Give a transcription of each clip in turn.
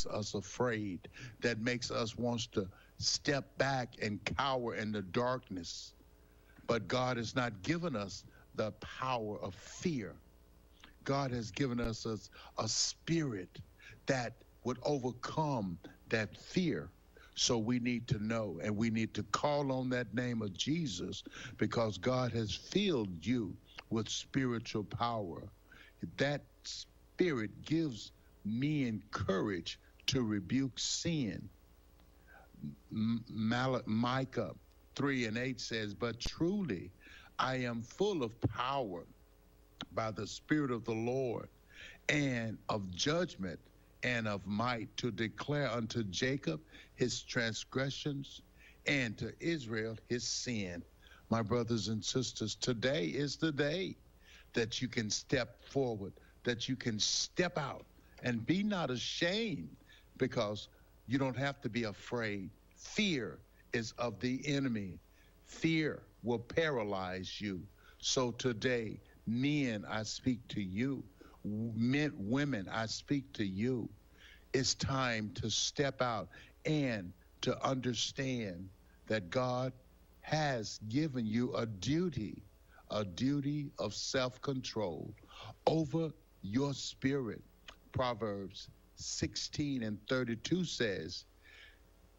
us afraid, that makes us wants to step back and cower in the darkness. But God has not given us the power of fear. God has given us a spirit that would overcome that fear. So we need to know, and we need to call on that name of Jesus, because God has filled you with spiritual power. That spirit gives men courage to rebuke sin. Micah 3:8 says, "But truly I am full of power by the Spirit of the Lord, and of judgment and of might, to declare unto Jacob his transgressions, and to Israel his sin." My brothers and sisters, today is the day that you can step forward, that you can step out and be not ashamed, because you don't have to be afraid. Fear is of the enemy. Fear will paralyze you. So today, men, I speak to you. Men, women, I speak to you. It's time to step out and to understand that God has given you a duty of self-control over your spirit. Proverbs 16:32 says,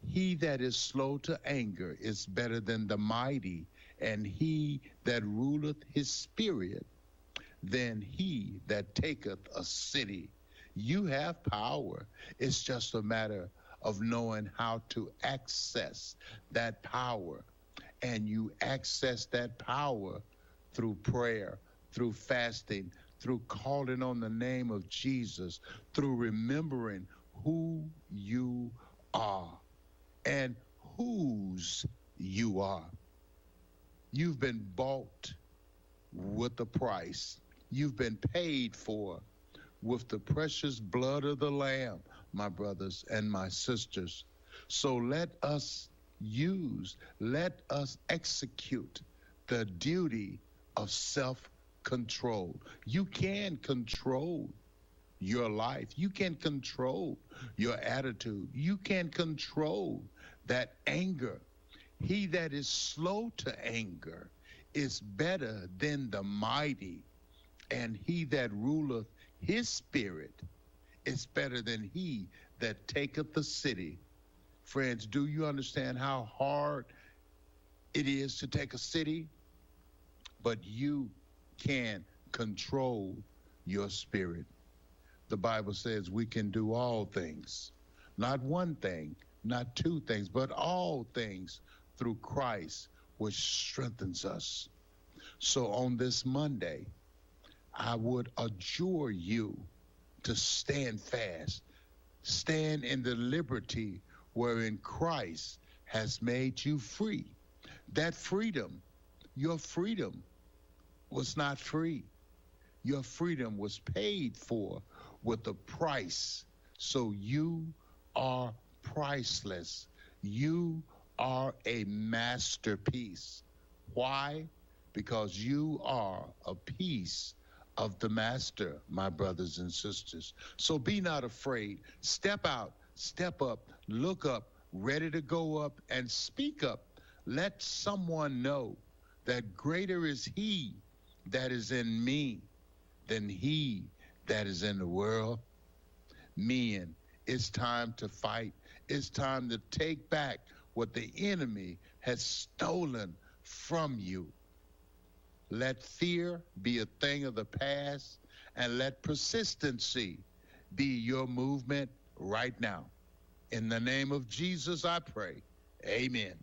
"He that is slow to anger is better than the mighty, and he that ruleth his spirit than he that taketh a city." You have power. It's just a matter of knowing how to access that power. And you access that power through prayer, through fasting, through calling on the name of Jesus, through remembering who you are and whose you are. You've been bought with a price. You've been paid for with the precious blood of the Lamb, my brothers and my sisters. So let us execute the duty of self-control. You can control your life. You can control your attitude. You can control that anger. He that is slow to anger is better than the mighty, and he that ruleth his spirit is better than he that taketh the city. Friends, do you understand how hard it is to take a city? But you can control your spirit. The Bible says we can do all things, not one thing, not two things, but all things through Christ, which strengthens us. So on this Monday, I would adjure you to stand fast, stand in the liberty wherein Christ has made you free. That freedom, your freedom was not free. Your freedom was paid for with a price. So you are priceless. You are a masterpiece. Why? Because you are a piece of the master, my brothers and sisters. So be not afraid. Step out, step up, look up, ready to go up and speak up. Let someone know that greater is he that is in me than he that is in the world. Men, it's time to fight. It's time to take back what the enemy has stolen from you. Let fear be a thing of the past, and let persistency be your movement right now. In the name of Jesus, I pray. Amen.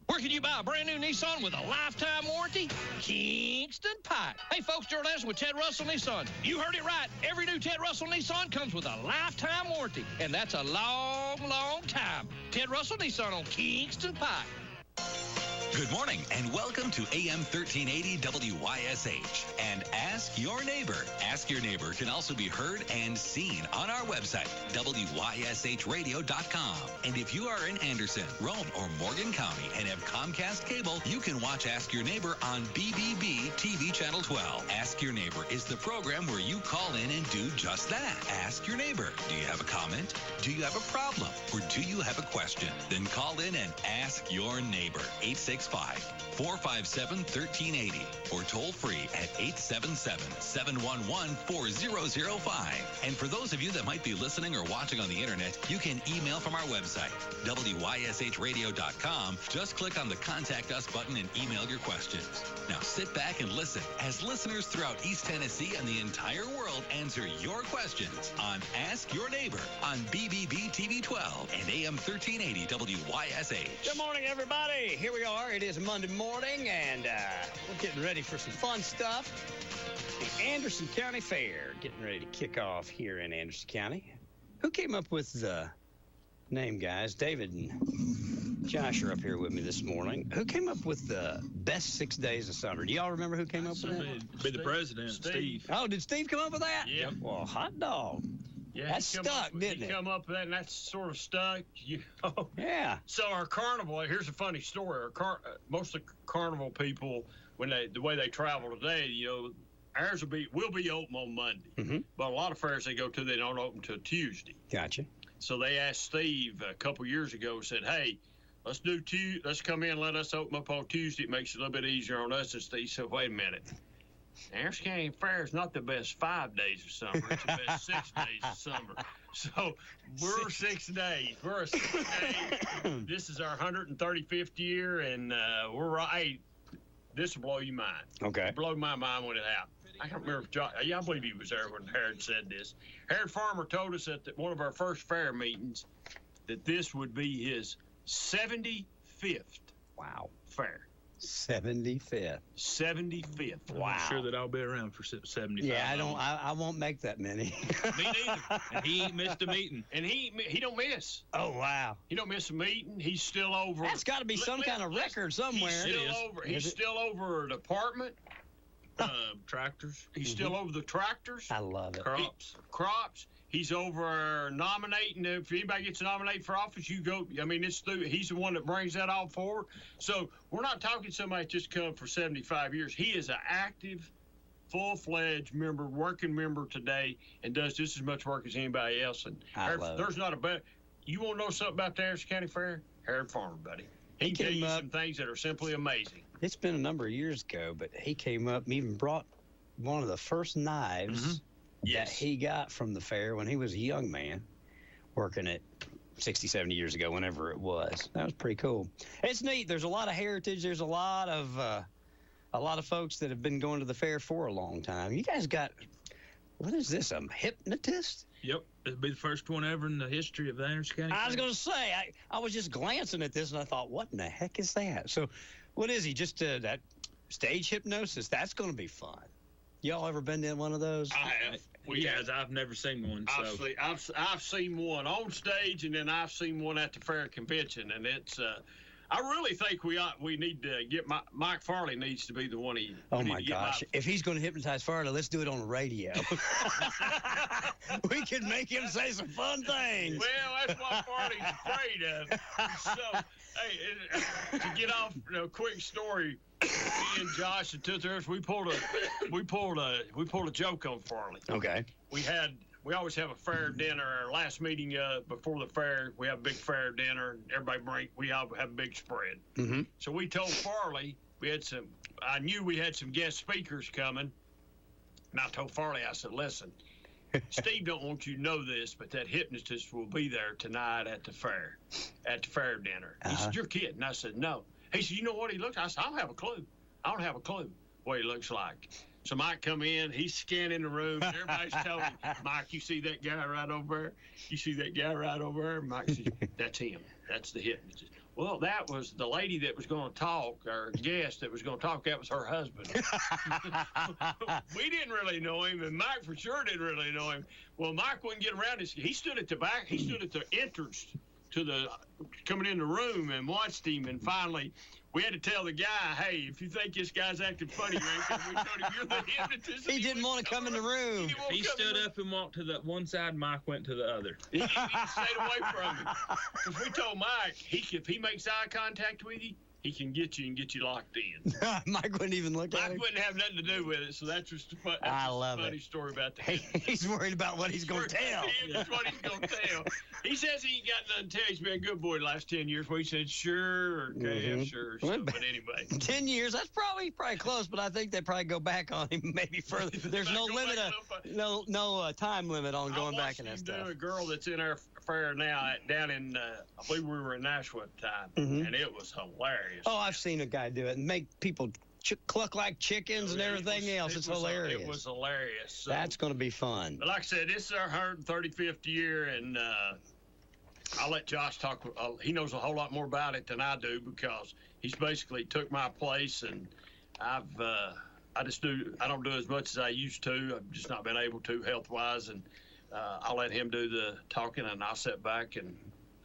Where can you buy a brand new Nissan with a lifetime warranty? Kingston Pike. Hey folks, Gerald Anderson with Ted Russell Nissan. You heard it right. Every new Ted Russell Nissan comes with a lifetime warranty, and that's a long, long time. Ted Russell Nissan on Kingston Pike. Good morning and welcome to AM 1380 WYSH and Ask Your Neighbor. Ask Your Neighbor can also be heard and seen on our website, WYSHradio.com. And if you are in Anderson, Rome, or Morgan County and have Comcast cable, you can watch Ask Your Neighbor on BBB TV Channel 12. Ask Your Neighbor is the program where you call in and do just that. Ask Your Neighbor. Do you have a comment? Do you have a problem? Or do you have a question? Then call in and ask your neighbor. 865-457-1380 or toll free at 877-711-4005. And for those of you that might be listening or watching on the internet, you can email from our website, WYSHradio.com. Just click on the Contact Us button and email your questions. Now sit back and listen as listeners throughout East Tennessee and the entire world answer your questions on Ask Your Neighbor on BBB TV 12 and AM 1380 WYSH. Good morning, everybody. Here we are. It is Monday morning, and we're getting ready for some fun stuff. The Anderson County Fair getting ready to kick off here in Anderson County. Who came up with the name, guys? David and Josh are up here with me this morning. Who came up with the best 6 days of summer? Do y'all remember who came up with that? Be the president, Steve. Oh, did Steve come up with that? Yeah. Well, hot dog. Yeah, that stuck, didn't it? He come up with that, and that's sort of stuck. You know? Yeah. So our carnival, here's a funny story. Most of the carnival people, the way they travel today, you know, ours will be open on Monday. Mm-hmm. But a lot of fairs they go to, they don't open till Tuesday. Gotcha. So they asked Steve a couple years ago, said, hey, let's come in, let us open up on Tuesday. It makes it a little bit easier on us. And Steve said, wait a minute. Anderson County Fair is not the best 5 days of summer. It's the best 6 days of summer. So we're 6 days. We're a 6 day. This is our 135th year, and we're right. This will blow your mind. Okay. It blew my mind when it happened. I can't remember if John, I believe he was there when Harold said this. Harold Farmer told us at one of our first fair meetings that this would be his 75th fair. 75th. 75th. Wow. I'm sure that I'll be around for 75. Yeah, I won't make that many. Me neither. And he ain't missed a meeting. And he don't miss. Oh, wow. He don't miss a meeting. He's still over. That's got to be some kind of record somewhere. He's still over a department. Tractors. He's still over the tractors. I love it. Crops. He's over nominating. If anybody gets nominated for office, you go. I mean, it's through. He's the one that brings that all forward. So we're not talking somebody just come for 75 years. He is an active, full-fledged member, working member today, and does just as much work as anybody else. And there's not a better. You want to know something about the Anderson County Fair? Harold Farmer, buddy. He can tell you some things that are simply amazing. It's been a number of years ago, but he came up and even brought one of the first knives that he got from the fair when he was a young man working it 60, 70 years ago, whenever it was. That was pretty cool. It's neat. There's a lot of heritage. There's a lot of folks that have been going to the fair for a long time. You guys got, what is this, a hypnotist? Yep. It'll be the first one ever in the history of the Anderson County Fair. I was going to say, I was just glancing at this, and I thought, what in the heck is that? So what is he, just that stage hypnosis? That's going to be fun. Y'all ever been in one of those? I have. I've never seen one. So. I've seen one on stage, and then I've seen one at the fair convention, and it's. I really think we need to get Mike Farley needs to be the one. Oh my gosh! If he's going to hypnotize Farley, let's do it on the radio. We can make him say some fun things. Well, that's what Farley's afraid of. So, hey, to get off, quick story. Me and Josh and two others, we pulled a joke on Farley. Okay. We always have a fair dinner. Our last meeting before the fair, we have a big fair dinner. We all have a big spread. Mm-hmm. So we told Farley I knew we had some guest speakers coming. And I told Farley, I said, listen, Steve don't want you to know this, but that hypnotist will be there tonight at the fair dinner. He said, you're kidding. I said, no. He said, you know what he looks like? I said, I don't have a clue. What he looks like. So Mike come in, he's scanning the room, and everybody's telling him, Mike, you see that guy right over there? You see that guy right over there? Mike says, that's him. That's the hypnotist. Well, that was the lady that was going to talk, our guest that was going to talk. That was her husband. We didn't really know him, and Mike for sure didn't really know him. Well, Mike wouldn't get around. He stood at the back. He stood at the entrance coming in the room and watched him, and finally we had to tell the guy, hey, if you think this guy's acting funny, man, we told him you're the hypnotist. He didn't want to come in the room. He stood up and walked to the one side. Mike went to the other. He stayed away from him. Because we told Mike, if he makes eye contact with you, he can get you and get you locked in. Mike wouldn't even look at him. Mike wouldn't have nothing to do with it, so that's just a funny story about that. He's worried about what he's going to tell. That's what he's going to tell. He says he ain't got nothing to tell. He's been a good boy the last 10 years. Well, he said, sure, okay, sure. So, but anyway. 10 years, that's probably close, but I think they probably go back on him maybe further. There's no limit, no time limit on going back in that stuff. I watched him do a girl that's in our fair now down in, I believe we were in Nashville at the time, and it was hilarious. Oh, I've seen a guy do it and make people cluck like chickens and everything else. It's hilarious. It was hilarious. So, that's going to be fun. But like I said, this is our 135th year, and I'll let Josh talk. He knows a whole lot more about it than I do because he's basically took my place, and I don't do as much as I used to. I've just not been able to health-wise, and I'll let him do the talking, and I'll sit back and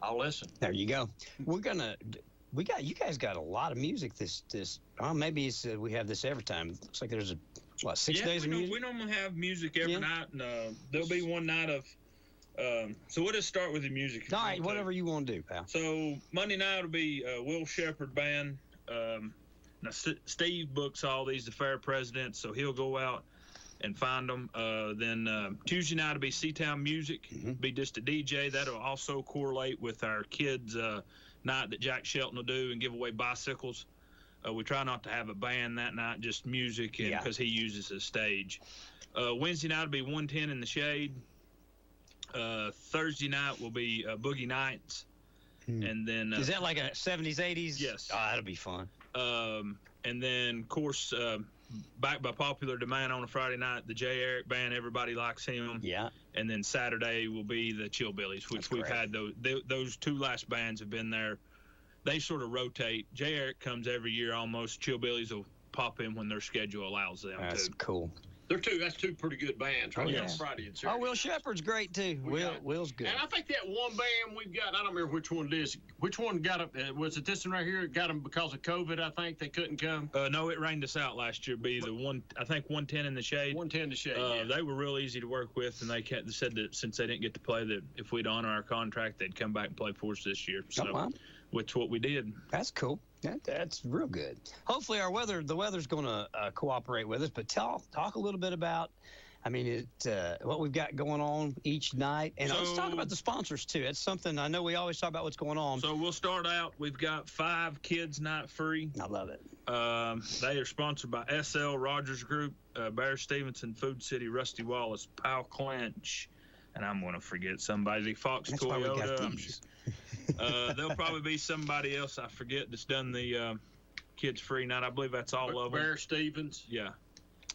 I'll listen. There you go. You guys got a lot of music this maybe it's we have this every time. Looks like there's 6 days of music? We normally have music every night, and there'll be one night of so we'll just start with the music. All right, whatever you want to do, pal. So Monday night will be Will Shepherd Band. Now Steve books all these, the fair presidents, so he'll go out and find them. Then Tuesday night will be Seatown Music, be just a DJ. That'll also correlate with our kids' night that Jack Shelton will do and give away bicycles. We try not to have a band that night, just music, because he uses the stage. Wednesday night will be 110 in the Shade. Thursday night will be Boogie Nights. And then is that like a 70s, 80s? Yes. Oh, that'll be fun. And then, of course, back by popular demand on a Friday night, the J. Eric Band, everybody likes him. Yeah. And then Saturday will be the Chillbillies, which we've had those two last bands have been there. They sort of rotate. J. Eric comes every year almost. Chillbillies will pop in when their schedule allows them to. That's cool. That's two pretty good bands, right? Yeah. Friday and Saturday. Will Shepherd's great too. Will's good. And I think that one band we've got, I don't remember which one it is. Which one got up? Was it this one right here? It got them because of COVID. I think they couldn't come. No, it rained us out last year. Be the one. I think 110 in the Shade. 110 in the Shade. Yeah. They were real easy to work with, and they said that since they didn't get to play, that if we'd honor our contract, they'd come back and play for us this year. So, which what we did. That's cool. That's real good. Hopefully, the weather's going to cooperate with us. But talk a little bit about, what we've got going on each night, and let's talk about the sponsors too. It's something I know we always talk about what's going on. So we'll start out. We've got 5 Kids Night Free. I love it. They are sponsored by SL Rogers Group, Bear Stevenson, Food City, Rusty Wallace, Powell Clinch, and I'm going to forget somebody. Fox That's Toyota. Why we got these. There'll probably be somebody else I forget that's done the Kids Free Night. I believe that's all of them. Bear Stevens. Yeah.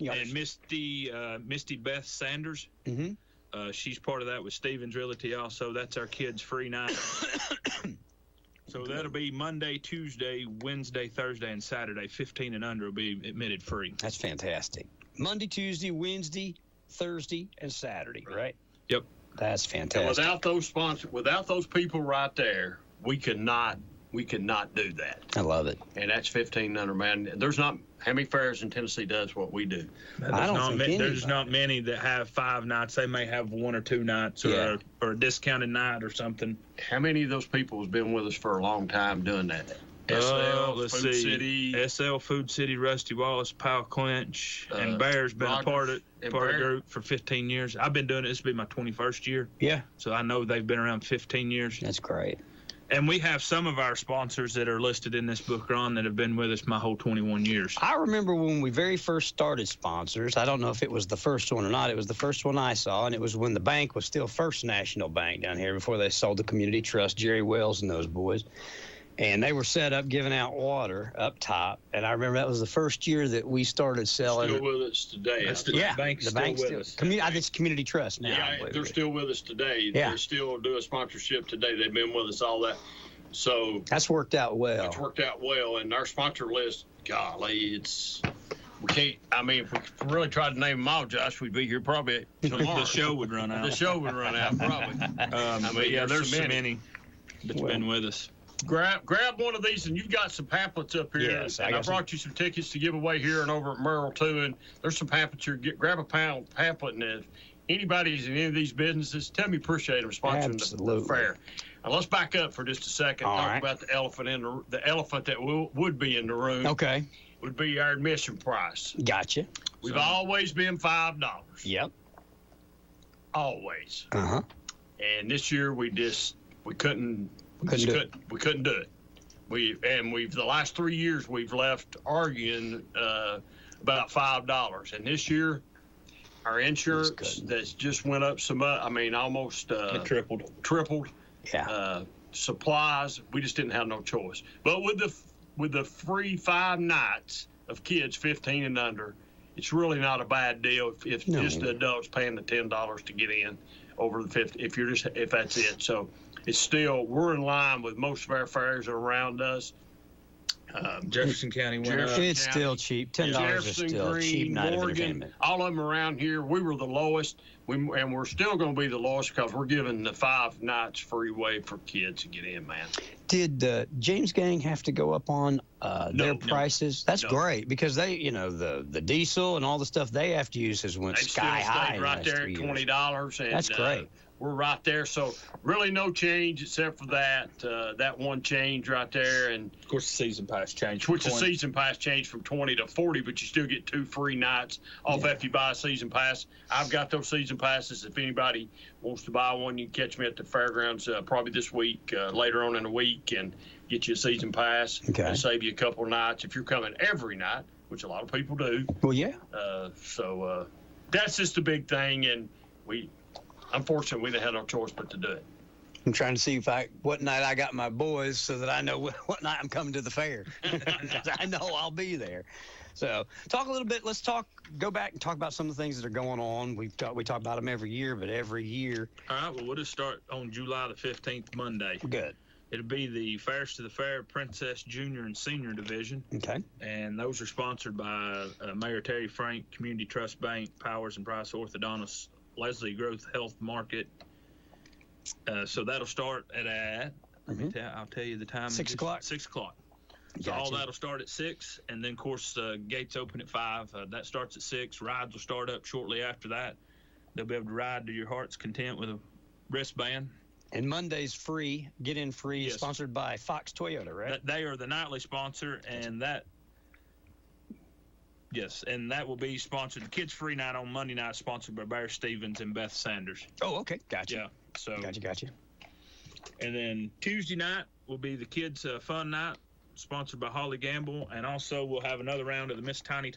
And Misty Beth Sanders. Mm-hmm. She's part of that with Stevens Realty also. That's our Kids Free Night. So that'll be Monday, Tuesday, Wednesday, Thursday, and Saturday. 15 and under will be admitted free. That's fantastic. Monday, Tuesday, Wednesday, Thursday, and Saturday, right? Yep. That's fantastic. And without those sponsors, without those people right there, we could not do that. I love it. And that's 15 under, man. There's not how many fairs in Tennessee does what we do. There's not many that have 5 nights. They may have 1 or 2 nights or a discounted night or something. How many of those people has been with us for a long time doing that? SL Food City, Rusty Wallace, Powell Clinch, and Bear's been a part of the group for 15 years. I've been doing it. This will be my 21st year. Yeah. So I know they've been around 15 years. That's great. And we have some of our sponsors that are listed in this book, Ron, that have been with us my whole 21 years. I remember when we very first started sponsors. I don't know if it was the first one or not. It was the first one I saw, and it was when the bank was still First National Bank down here before they sold the Community Trust, Jerry Wells and those boys. And they were set up giving out water up top. And I remember that was the first year that we started selling. Still with us today. The bank's still with us. It's Community Trust now. Yeah, they're still with us today. Yeah. They still do a sponsorship today. They've been with us all that. So that's worked out well. It's worked out well. And our sponsor list, golly, we can't. If we really tried to name them all, Josh, we'd be here probably tomorrow. The show would run out. The show would run out probably. But yeah, there's so many. that you've been with us. Grab one of these, and you've got some pamphlets up here. Yes, and I brought you some tickets to give away here and over at Merle too. And there's some pamphlets here. Grab a pamphlet, and if anybody's in any of these businesses, tell me appreciate them sponsoring the fair. Now let's back up for just a second. Talk about the elephant the elephant that would be in the room. Okay. Would be our admission price. Gotcha. We've always been $5. Yep. Always. Uh-huh. And this year we couldn't do it. We've the last 3 years we've left arguing about $5. And this year our insurance that's just went up almost it tripled. Yeah. Supplies, we just didn't have no choice. But with the free 5 nights of kids 15 and under, it's really not a bad deal if just the adults paying the $10 to get in over the 50. If that's it. So it's still, we're in line with most of our fairs around us. Jefferson County went up. It's still cheap. $10 is still Green, cheap night of Morgan, entertainment. all of them around here, we were the lowest. And we're still going to be the lowest because we're giving the 5 nights free way for kids to get in, man. Did James Gang have to go up on their prices? That's great because they, the diesel and all the stuff they have to use has went sky high. Right there at $20. And, that's great. We're right there, so really no change except for that one change right there, and of course the season pass changed. Which the season pass changed from 20 to 40, but you still get 2 free nights off after you buy a season pass. I've got those season passes. If anybody wants to buy one, you can catch me at the fairgrounds probably this week, later on in the week, and get you a season pass. And save you a couple nights if you're coming every night, which a lot of people do. Well, yeah. So that's just a big thing, and unfortunately, we didn't have no choice but to do it. I'm trying to see what night I got my boys so that I know what night I'm coming to the fair. I know I'll be there. So talk a little bit. Let's go back and talk about some of the things that are going on. We talk about them every year, but every year. All right, well, we'll just start on July the 15th, Monday. Good. It'll be the Fairs to the Fair Princess Junior and Senior Division. Okay. And those are sponsored by Mayor Terry Frank, Community Trust Bank, Powers and Price Orthodontist, Leslie Growth Health Market. So that'll start at I'll tell you the time. 6 o'clock. 6 o'clock. So Gotcha. all that'll start at 6, and then of course gates open at 5. That starts at 6. Rides will start up shortly after that. They'll be able to ride to your heart's content with a wristband. And Monday's free. Get in free. Yes. Sponsored by Fox Toyota, right? They are the nightly sponsor, and that. Yes, and that will be sponsored. The Kids Free Night on Monday night, sponsored by Bear Stevens and Beth Sanders. Oh, okay. Gotcha. Yeah. So. Gotcha. And then Tuesday night will be the Kids Fun Night, sponsored by Holly Gamble, and also we'll have another round of the Miss Tiny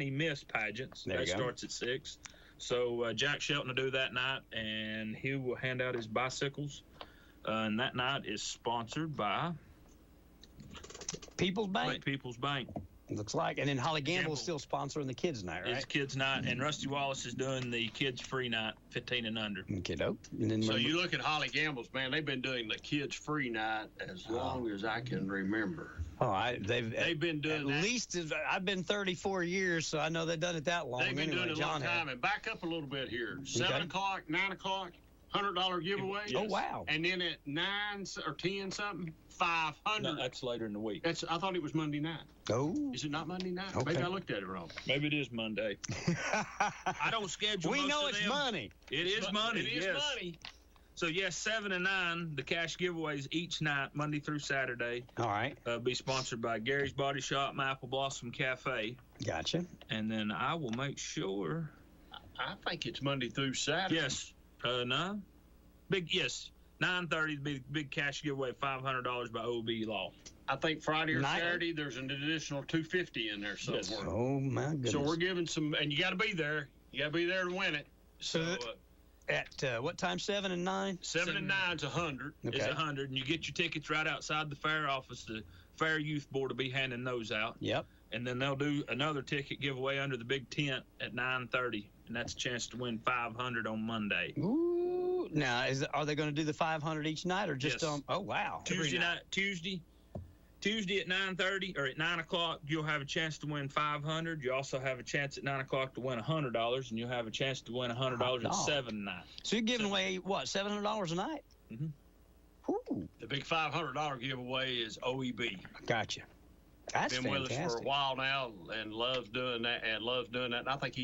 Miss pageants. That starts at 6. So Jack Shelton will do that night, and he will hand out his bicycles. And that night is sponsored by People's Bank. People's Bank. Looks like. And then Holly Gamble is still sponsoring the kids' night, right? It's kids' night, and Rusty Wallace is doing the kids' free night, 15 and under. Kiddo. And then so you look at Holly Gamble's, man, they've been doing the kids' free night as long as I can remember. Oh, they've been doing at least. I've been 34 years, so I know they've done it that long. They've been doing it a long time. And back up a little bit here. 7 o'clock, 9 o'clock, $100 giveaway. Yes. Oh wow! And then at 9 or 10 something, $500. No, that's later in the week. I thought it was Monday night. Oh. Is it not Monday night? Okay. Maybe I looked at it wrong. Maybe it is Monday. I don't schedule. We most know of it's them. money. It is money. It is money. So yes, 7 and 9, the cash giveaways each night, Monday through Saturday. All right. Be sponsored by Gary's Body Shop, My Apple Blossom Cafe. Gotcha. And then I will make sure. I think it's Monday through Saturday. Yes. No. Yes. 9:30 be the big cash giveaway, $500 by OB Law. I think Friday or Saturday there's an additional $250 in there somewhere. Yes. Oh my goodness! So we're giving some, and you got to be there. You got to be there to win it. So at what time? 7 and 9. 7 and 9's $100. Okay. It's $100, and you get your tickets right outside the fair office. The Fair Youth Board will be handing those out. Yep. And then they'll do another ticket giveaway under the big tent at 9:30, and that's a chance to win $500 on Monday. Ooh! Now, are they going to do the 500 each night, or just Yes. Oh wow! Tuesday at 9:30 or at 9 o'clock, you'll have a chance to win $500. You also have a chance at 9 o'clock to win $100, and you'll have a chance to win $100 at 7 night. So you're giving away what, $700 a night? Mm-hmm. Ooh. The big $500 giveaway is OEB. Gotcha. That's Been fantastic. with us for a while now and loves doing that. And I think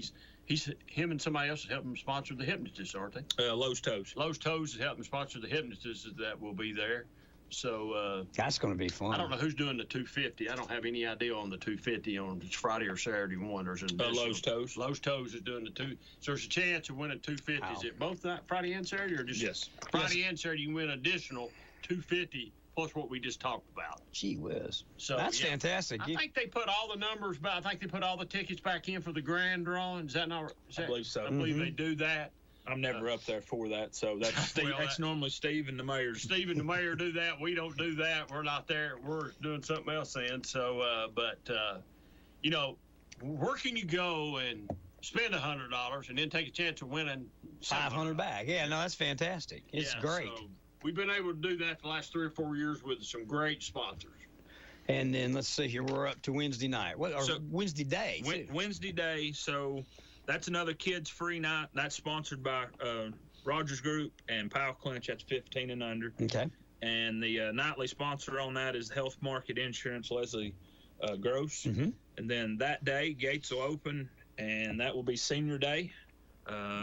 him and somebody else is helping sponsor the hypnotist, aren't they? Lowe's Toes. Lowe's Toes is helping sponsor the hypnotist that will be there. So that's going to be fun. I don't know who's doing the 250. I don't have any idea on the 250 on it's Friday or Saturday one. There's Lowe's Toes. Lowe's Toes is doing the two. So there's a chance of winning 250. Wow. Is it both that Friday and Saturday, or just Yes. Friday and Saturday? You can win additional 250 plus what we just talked about. Gee whiz. So that's fantastic. I think they put all the numbers back. I think they put all the tickets back in for the grand drawing. Is that not? I believe so. I believe they do that. I'm never up there for that, so that's Steve. Well, that's normally Steve and the mayor. Steve and the mayor do that. We don't do that. We're not there. We're doing something else then. So, where can you go and spend $100 and then take a chance of winning $500 back? Yeah, no, that's fantastic. It's great. So we've been able to do that the last 3 or 4 years with some great sponsors. And then let's see here, we're up to Wednesday night. Wednesday day. Wednesday day. So that's another kids free night. That's sponsored by Rogers Group and Powell Clinch. That's 15 and under. Okay. And the nightly sponsor on that is Health Market Insurance, Leslie Gross. Mm-hmm. And then that day, gates will open, and that will be Senior Day.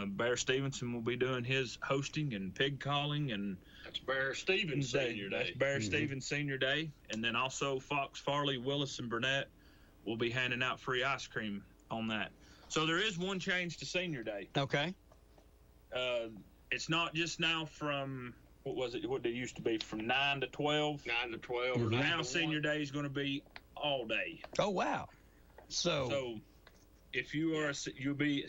Bear Stevenson will be doing his hosting and pig calling, and that's Bear Stevens Senior Day. That's Bear Stevens Senior Day. And then also Fox, Farley, Willis, and Burnett will be handing out free ice cream on that. So there is one change to Senior Day. Okay. It's not just now from, what did it used to be, from 9 to 12? 9 to 12. Mm-hmm. Now Senior Day is going to be all day. Oh, wow. So if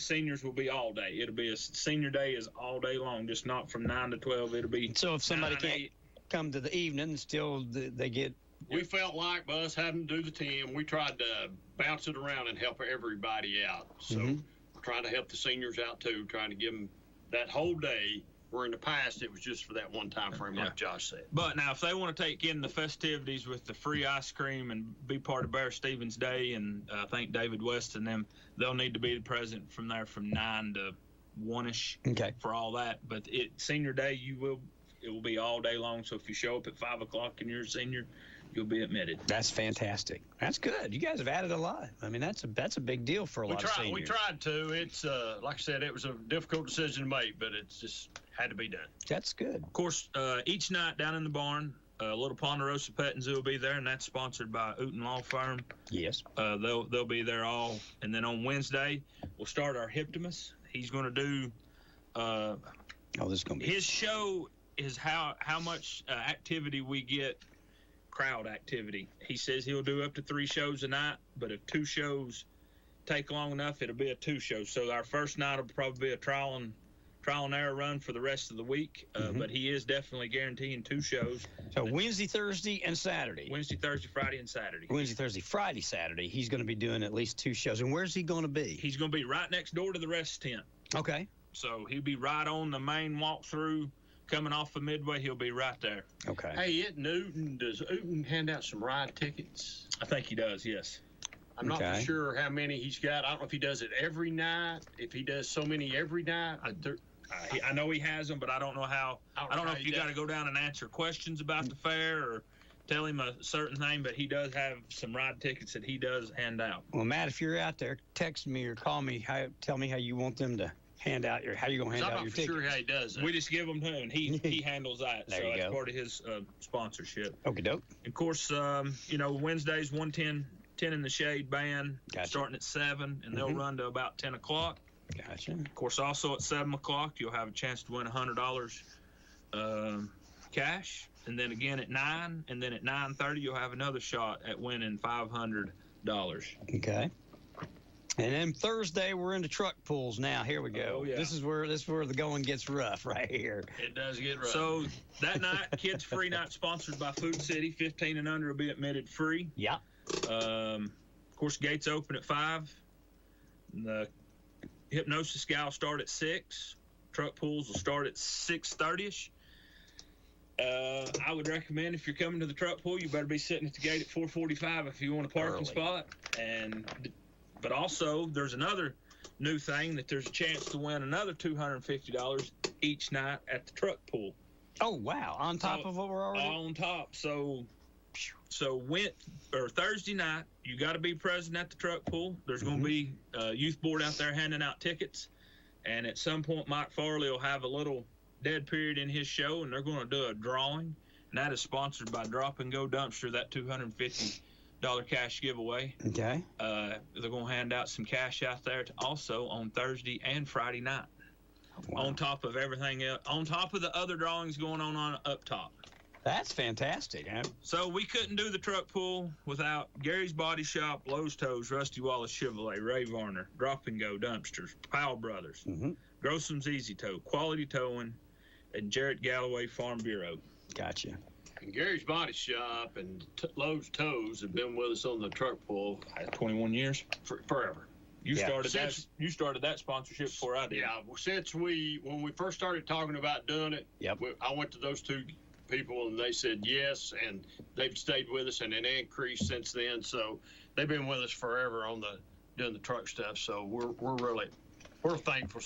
seniors will be all day. It'll be Senior Day is all day long, just not from 9 to 12. It'll be. So if somebody can't come to the evening, still they get. We felt like by us having to do the 10, we tried to bounce it around and help everybody out. So we're trying to help the seniors out too, trying to give them that whole day. Where in the past it was just for that one time frame, like Josh said. But now, if they want to take in the festivities with the free ice cream and be part of Bear Stevens Day, and I think David West and them, they'll need to be present from there from 9 to 1-ish. Okay. For all that. But Senior Day, it will be all day long. So if you show up at 5 o'clock and you're a senior, you'll be admitted. That's fantastic. That's good. You guys have added a lot. I mean, that's a big deal for a lot of seniors. We tried to. It's like I said, it was a difficult decision to make, but it's just had to be done. That's good. Of course, each night down in the barn, Little Ponderosa Petting Zoo will be there, and that's sponsored by Ooten Law Firm. Yes. They'll be there all. And then on Wednesday, we'll start our Hyptimus. He's going to do. This is going to be. His show is how much activity we get. Crowd activity. He says he'll do up to 3 shows a night, but if 2 shows take long enough, it'll be a 2 show. So our first night will probably be a trial and error run for the rest of the week. But he is definitely guaranteeing 2 shows. So Wednesday, Thursday, and Saturday. Wednesday, Thursday, Friday, and Saturday. Wednesday, Thursday, Friday, Saturday. He's going to be doing at least 2 shows. And where's he going to be? He's going to be right next door to the rest tent. Okay. So he'll be right on the main walkthrough. Coming off of Midway, he'll be right there. Okay. Hey, does Ooten hand out some ride tickets? I think he does, yes. I'm not sure how many he's got. I don't know if he does it every night, if he does so many every night. I know he has them, but I don't know how. I don't know if you got to go down and answer questions about the fair or tell him a certain thing, but he does have some ride tickets that he does hand out. Well, Matt, if you're out there, text me or call me. Tell me how you want them to hand out how you gonna hand out your tickets. I'm not sure how he does that. We just give them to him, and he handles that. There so you that's go. part of his sponsorship. Okie doke. Of course, Wednesdays 110 in the Shade band starting at 7, and they'll run to about 10 o'clock. Gotcha. Of course, also at 7 o'clock you'll have a chance to win $100 cash, and then again at 9, and then at 9:30 you'll have another shot at winning $500. Okay. And then Thursday, we're into truck pulls now. Here we go. Oh, yeah. This is where the going gets rough right here. It does get rough. So that night, Kids Free Night, sponsored by Food City. 15 and under will be admitted free. Yeah. Of course, gates open at 5. The hypnosis gal will start at 6. Truck pulls will start at 6:30ish. I would recommend if you're coming to the truck pull, you better be sitting at the gate at 4:45 if you want a parking spot. But also, there's another new thing that there's a chance to win another $250 each night at the truck pool. Oh, wow. On top of what we're already... On top. So Thursday night, you got to be present at the truck pull. There's going to be a youth board out there handing out tickets. And at some point, Mike Farley will have a little dead period in his show, and they're going to do a drawing. And that is sponsored by Drop and Go Dumpster, that $250 cash giveaway. Okay. They're going to hand out some cash out there also on Thursday and Friday night. Wow. On top of everything else, on top of the other drawings going on up top. That's fantastic, huh? So we couldn't do the truck pull without Gary's Body Shop, Lowe's Tows, Rusty Wallace Chevrolet, Ray Varner, Drop and Go Dumpsters, Powell Brothers, Grossum's Easy Tow, Quality Towing, and Jarrett Galloway Farm Bureau. Gotcha. And Gary's Body Shop and Lowe's Tows have been with us on the truck pull 21 years, forever. You started that sponsorship before I did. Yeah, since when we first started talking about doing it, I went to those two people and they said yes, and they've stayed with us and it increased since then. So they've been with us forever on doing the truck stuff. So we're thankful.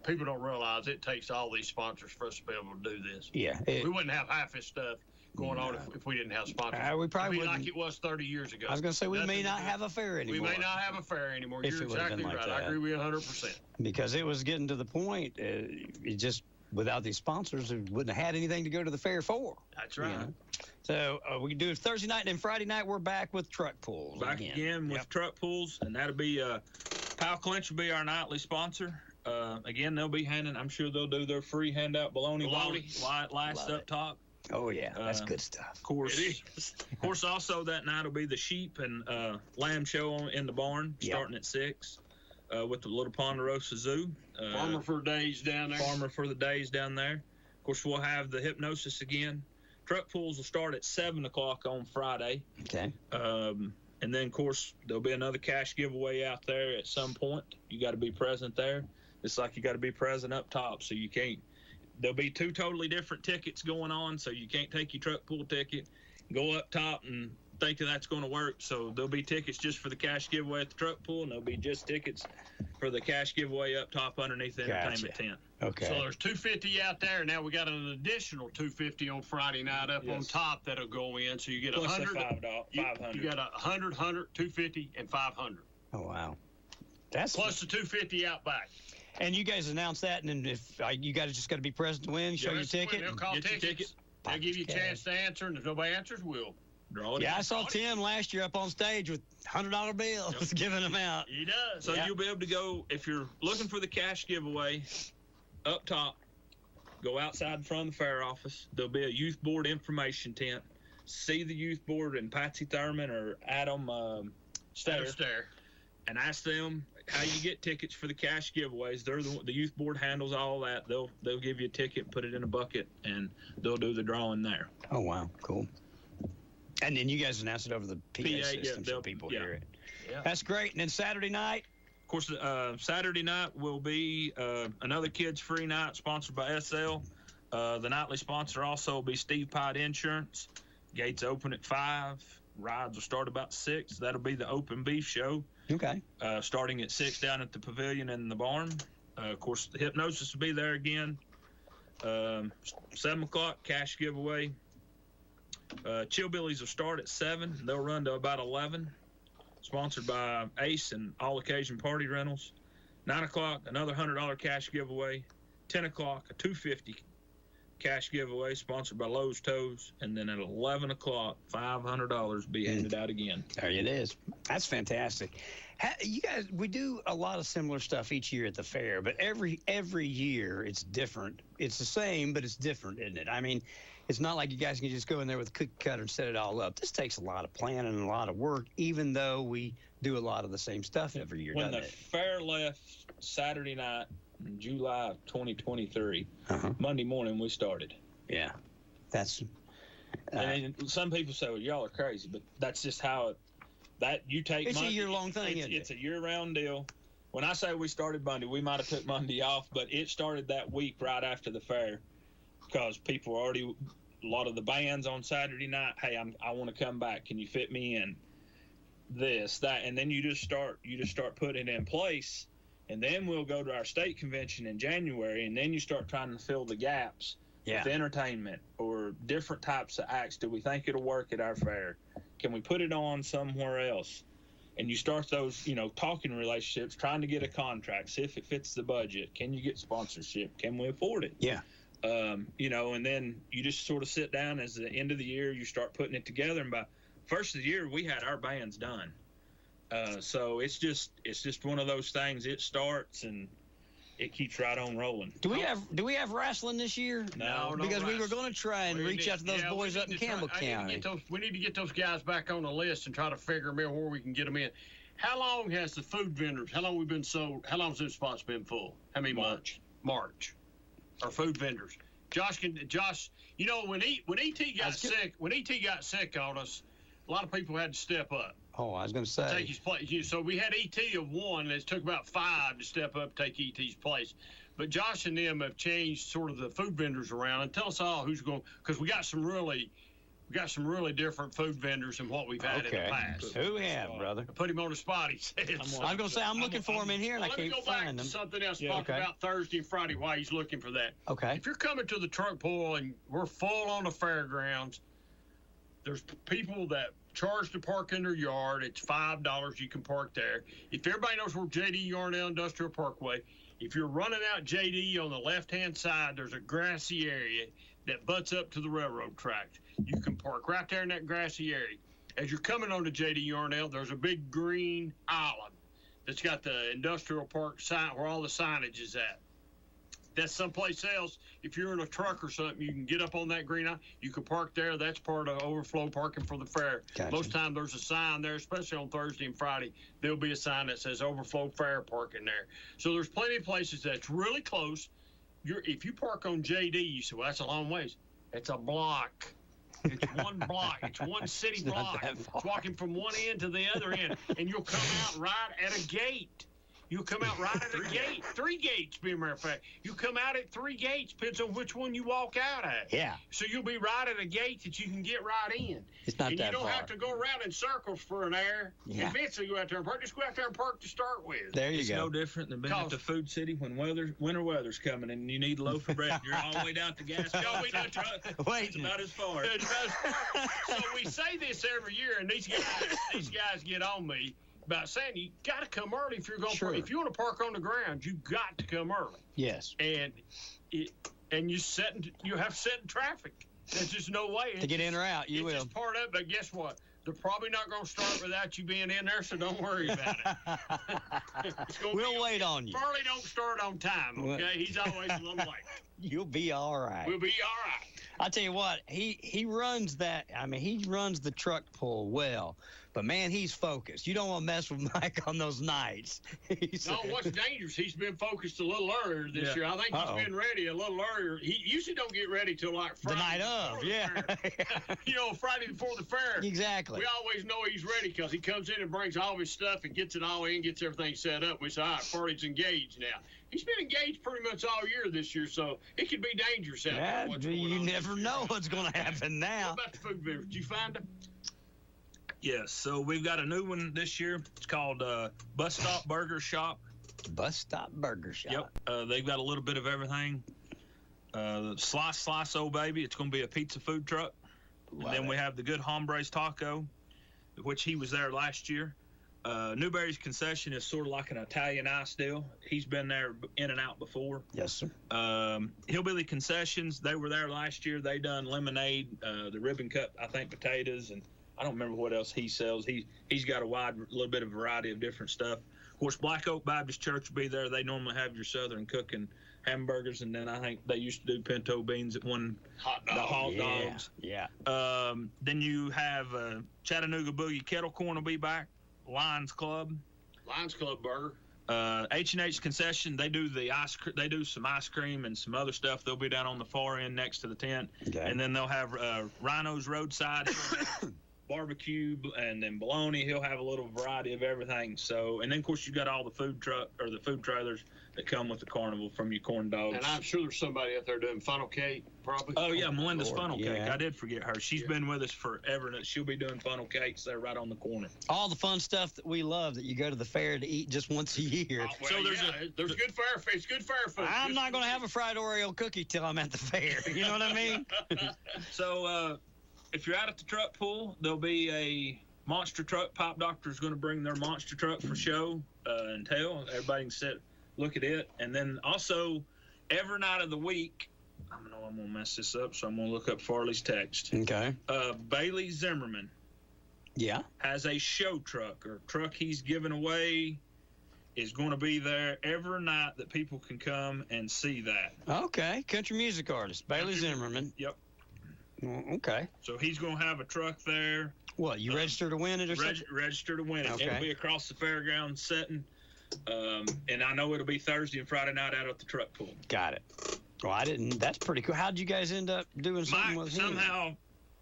People don't realize it takes all these sponsors for us to be able to do this. Yeah, we wouldn't have half this stuff going on if we didn't have sponsors. We probably wouldn't. Like it was 30 years ago. I was going to say we may not have a fair anymore. We may not have a fair anymore. You're exactly right. That. I agree with you 100%. Because it was getting to the point, it just without these sponsors, it wouldn't have had anything to go to the fair for. That's right. You know? So we do Thursday night, and then Friday night we're back with truck pulls. Back again with truck pulls, and that'll be Pal Clinch will be our nightly sponsor. Again, they'll be I'm sure they'll do their free handout bologna last up top. Oh, yeah, that's good stuff. Of course, also that night will be the sheep and lamb show in the barn starting at 6 with the Little Ponderosa Zoo. Farmer for days down there. Of course, we'll have the hypnosis again. Truck pulls will start at 7 o'clock on Friday. Okay. And then, of course, there'll be another cash giveaway out there at some point. You got to be present there. It's like you got to be present up top, so you can't. There'll be 2 totally different tickets going on, so you can't take your truck pull ticket, go up top and think that's going to work. So there'll be tickets just for the cash giveaway at the truck pull, and there'll be just tickets for the cash giveaway up top underneath the entertainment tent. Okay. So there's $250 out there. Now we got an additional $250 on Friday night up on top that'll go in. So you get plus $100. $500. You got $100, $250, and $500. Oh wow. That's plus the $250 out back. And you guys announce that, and then if you guys just got to be present to win, show your ticket. They'll call tickets. They'll give you a chance to answer, and if nobody answers, we'll draw it. Yeah, I saw Tim last year up on stage with $100 bills giving them out. He does. So you'll be able to go, if you're looking for the cash giveaway, up top, go outside in front of the fair office. There'll be a youth board information tent. See the youth board and Patsy Thurman or Adam Stair, and ask them how you get tickets for the cash giveaways. They're the youth board handles all that. They'll give you a ticket, put it in a bucket, and they'll do the drawing there. Oh wow, cool. And then you guys announce it over the PA system so people hear it. Yeah. That's great. And then Saturday night? Of course, Saturday night will be another kids' free night sponsored by SL. The nightly sponsor also will be Steve Pite Insurance. Gates open at 5. Rides will start about 6. That'll be the open beef show. Okay. Starting at 6 down at the pavilion in the barn. Of course, the hypnosis will be there again. 7 o'clock, cash giveaway. Chillbillies will start at 7. They'll run to about 11. Sponsored by Ace and All Occasion Party Rentals. 9 o'clock, another $100 cash giveaway. 10 o'clock, a $250 cash giveaway sponsored by Lowe's Tows. And then at 11 o'clock, $500 be handed out again. There it is. That's fantastic. You guys, we do a lot of similar stuff each year at the fair, but every year it's different. It's the same, but it's different, isn't it? I mean, it's not like you guys can just go in there with a cookie cutter and set it all up. This takes a lot of planning and a lot of work, even though we do a lot of the same stuff every year, when doesn't the it? fair left Saturday night in July of 2023, Monday morning we started. Yeah. That's... and some people say, well, y'all are crazy, but that's just how you take it's Monday. A year-long thing, isn't it? It's a year-round deal. When I say we started Monday, we might have took Monday off, but it started that week right after the fair because people were already, a lot of the bands on Saturday night, hey, I want to come back. Can you fit me in? This, that, and then you just start putting it in place, and then we'll go to our state convention in January, and then you start trying to fill the gaps with entertainment or different types of acts, do we think it'll work at our fair? Can we put it on somewhere else? And you start those, talking relationships, trying to get a contract, see if it fits the budget. Can you get sponsorship? Can we afford it? Yeah. And then you just sort of sit down as the end of the year, you start putting it together. And by first of the year, we had our bands done. So it's just one of those things. It starts and it keeps right on rolling. Do we have wrestling this year? No, because we were going to try and reach out to those boys up in Campbell County. We need to get those guys back on the list and try to figure them out where we can get them in. How long has the food vendors? How long we've been sold? How long has those spots been full? How many months? March. Our food vendors. Josh, when ET got sick on us, a lot of people had to step up. Oh, I was going to say. Take his place. So we had ET of one, and it took about 5 to step up, take ET's place. But Josh and them have changed sort of the food vendors around. And tell us all who's going, because we got some really different food vendors than what we've had in the past. Who we have, brother? I put him on the spot, he said. I was going to say, I'm looking for him in here, and I can't find him. Let me go back to something else to talk about Thursday and Friday while he's looking for that. Okay. If you're coming to the truck pull and we're full on the fairgrounds, there's people that charge to park in their yard. It's $5 you can park there. If everybody knows where JD Yarnell Industrial Parkway, if you're running out JD on the left-hand side, there's a grassy area that butts up to the railroad tracks. You can park right there in that grassy area. As you're coming onto JD Yarnell, there's a big green island that's got the industrial park sign where all the signage is at. That's someplace else. If you're in a truck or something, you can get up on that green island. You can park there. That's part of overflow parking for the fair. Gotcha. Most time there's a sign there, especially on Thursday and Friday. There'll be a sign that says overflow fair parking there. So there's plenty of places that's really close. If you park on JD, you say, well, that's a long ways. It's a block. It's one block. It's one city block. It's walking from one end to the other end. And you'll come out right at a gate. You'll come out right at a gate. 3 gates, be a matter of fact. You come out at 3 gates, depends on which one you walk out at. Yeah. So you'll be right at a gate that you can get right in. It's not and that you don't far. have to go around in circles for an hour. Yeah. Eventually go out there and park. Just go out there and park to start with. There you It's go. no different than being at the food city when winter weather's coming and you need a loaf of bread. You're all the way down to the gas station. No, we don't. Wait. It's about as far. So we say this every year, and these guys get on me about saying you got to come early if you're going to park. If you want to park on the ground, you got to come early. Yes. And you have to set in traffic. There's just no way. To get in or out, you will. It's just part of it, but guess what? They're probably not going to start without you being in there, so don't worry about it. We'll wait on you. Farley don't start on time, okay? He's always a little late. You'll be all right. We'll be all right. I'll tell you what, he runs that. I mean, he runs the truck pull well, but man, he's focused. You don't want to mess with Mike on those nights. No, what's dangerous? He's been focused a little earlier this year. I think he's been ready a little earlier. He usually don't get ready till like Friday. The night of, Friday before the fair. Exactly. We always know he's ready because he comes in and brings all his stuff and gets it all in, gets everything set up. We say, all right, Farley's engaged now. He's been engaged pretty much all year this year, so it could be dangerous out there. You never know what's going to happen now. What about the food vendors? Did you find them? Yes, so we've got a new one this year. It's called Bus Stop Burger Shop. Bus Stop Burger Shop. Yep. They've got a little bit of everything. Slice, oh baby. It's going to be a pizza food truck. And then we have the Good Hombres Taco, which he was there last year. Newberry's concession is sort of like an Italian ice deal. He's been there in and out before. Yes, sir. Hillbilly Concessions, they were there last year. They done lemonade, the ribbon cut, I think, potatoes, and I don't remember what else he sells. He's got a little bit of variety of different stuff. Of course, Black Oak Baptist Church will be there. They normally have your Southern cooking hamburgers, and then I think they used to do pinto beans at one. Hot dogs. Yeah. Then you have Chattanooga Boogie Kettle Corn will be back. Lions Club burger. H&H Concession, they do they do some ice cream and some other stuff. They'll be down on the far end next to the tent. Okay. And then they'll have Rhino's Roadside. barbecue and then bologna. He'll have a little variety of everything. So, and then of course you got all the food trailers that come with the carnival, from your corn dogs. And I'm sure there's somebody out there doing funnel cake, probably. Oh yeah, Melinda's funnel cake. Yeah. I did forget her. She's been with us forever, and she'll be doing funnel cakes there right on the corner. All the fun stuff that we love that you go to the fair to eat just once a year. Well, so there's good fair food. It's good fair food. I'm not going to have a fried Oreo cookie till I'm at the fair. You know what I mean? So if you're out at the truck pool, there'll be a monster truck. Pop Doctor's going to bring their monster truck for show and tell. Everybody can look at it. And then also every night of the week, I know I'm going to mess this up, so I'm going to look up Farley's text. Okay. Bailey Zimmerman has a show truck, or truck he's giving away, is going to be there every night that people can come and see that. Okay. Country music artist, Bailey Zimmerman. Yep. Okay. So he's going to have a truck there. What, you register to win it or something? Register to win it. Okay. It'll be across the fairground setting. And I know it'll be Thursday and Friday night out at the truck pool. Got it. Well, I didn't. That's pretty cool. How'd you guys end up doing something Mike with him? somehow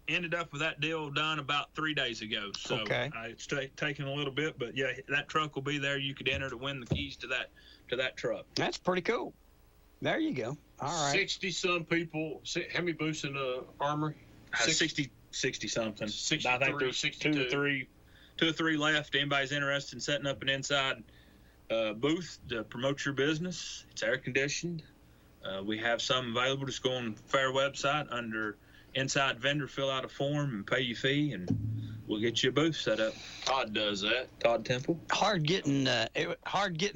ended up with that deal done about 3 days ago. So Okay. It's taking a little bit, but yeah, that truck will be there. You could enter to win the keys to that truck. That's pretty cool. There you go. All right. 60-some people. How many booths in the armory? 60 something. 63, I think there's 62. two or three left. Anybody's interested in setting up an inside booth to promote your business? It's air conditioned. We have some available. Just go on the fair website under inside vendor, fill out a form and pay your fee, and we'll get you a booth set up. Todd does that. Todd Temple. Hard getting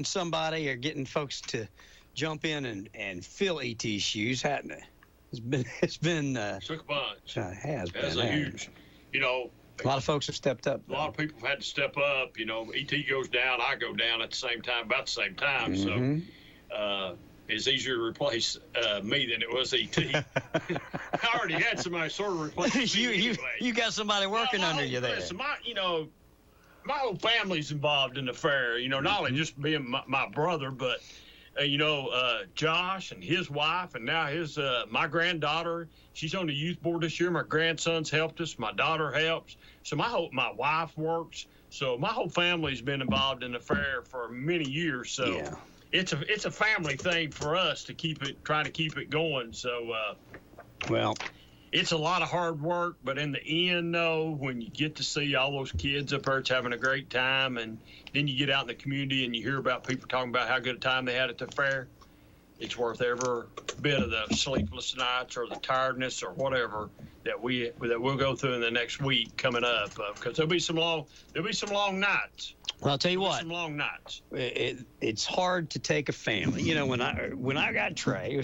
somebody or getting folks to jump in and fill ET's shoes, hadn't it? It's been Took a bunch. it has been. That's a huge, a lot of folks have stepped up. A lot of people have had to step up. ET goes down, I go down at the same time, about the same time. Mhm. So it's easier to replace me than it was ET. I already had somebody sort of replace me anyway. You got somebody working under you there. Listen, my whole family's involved in the fair. Not only just being my brother, but Josh and his wife, and now my granddaughter. She's on the youth board this year. My grandson's helped us. My daughter helps. So my wife works. So my whole family's been involved in the fair for many years. So Yeah. it's a family thing for us to try to keep it going. So Well, it's a lot of hard work, but in the end, though, when you get to see all those kids up there, it's having a great time, and then you get out in the community and you hear about people talking about how good a time they had at the fair, it's worth every bit of the sleepless nights or the tiredness or whatever that we'll go through in the next week coming up, because there'll be some long nights. I'll tell you what. Some long nights. It's hard to take a family. When I got Trey,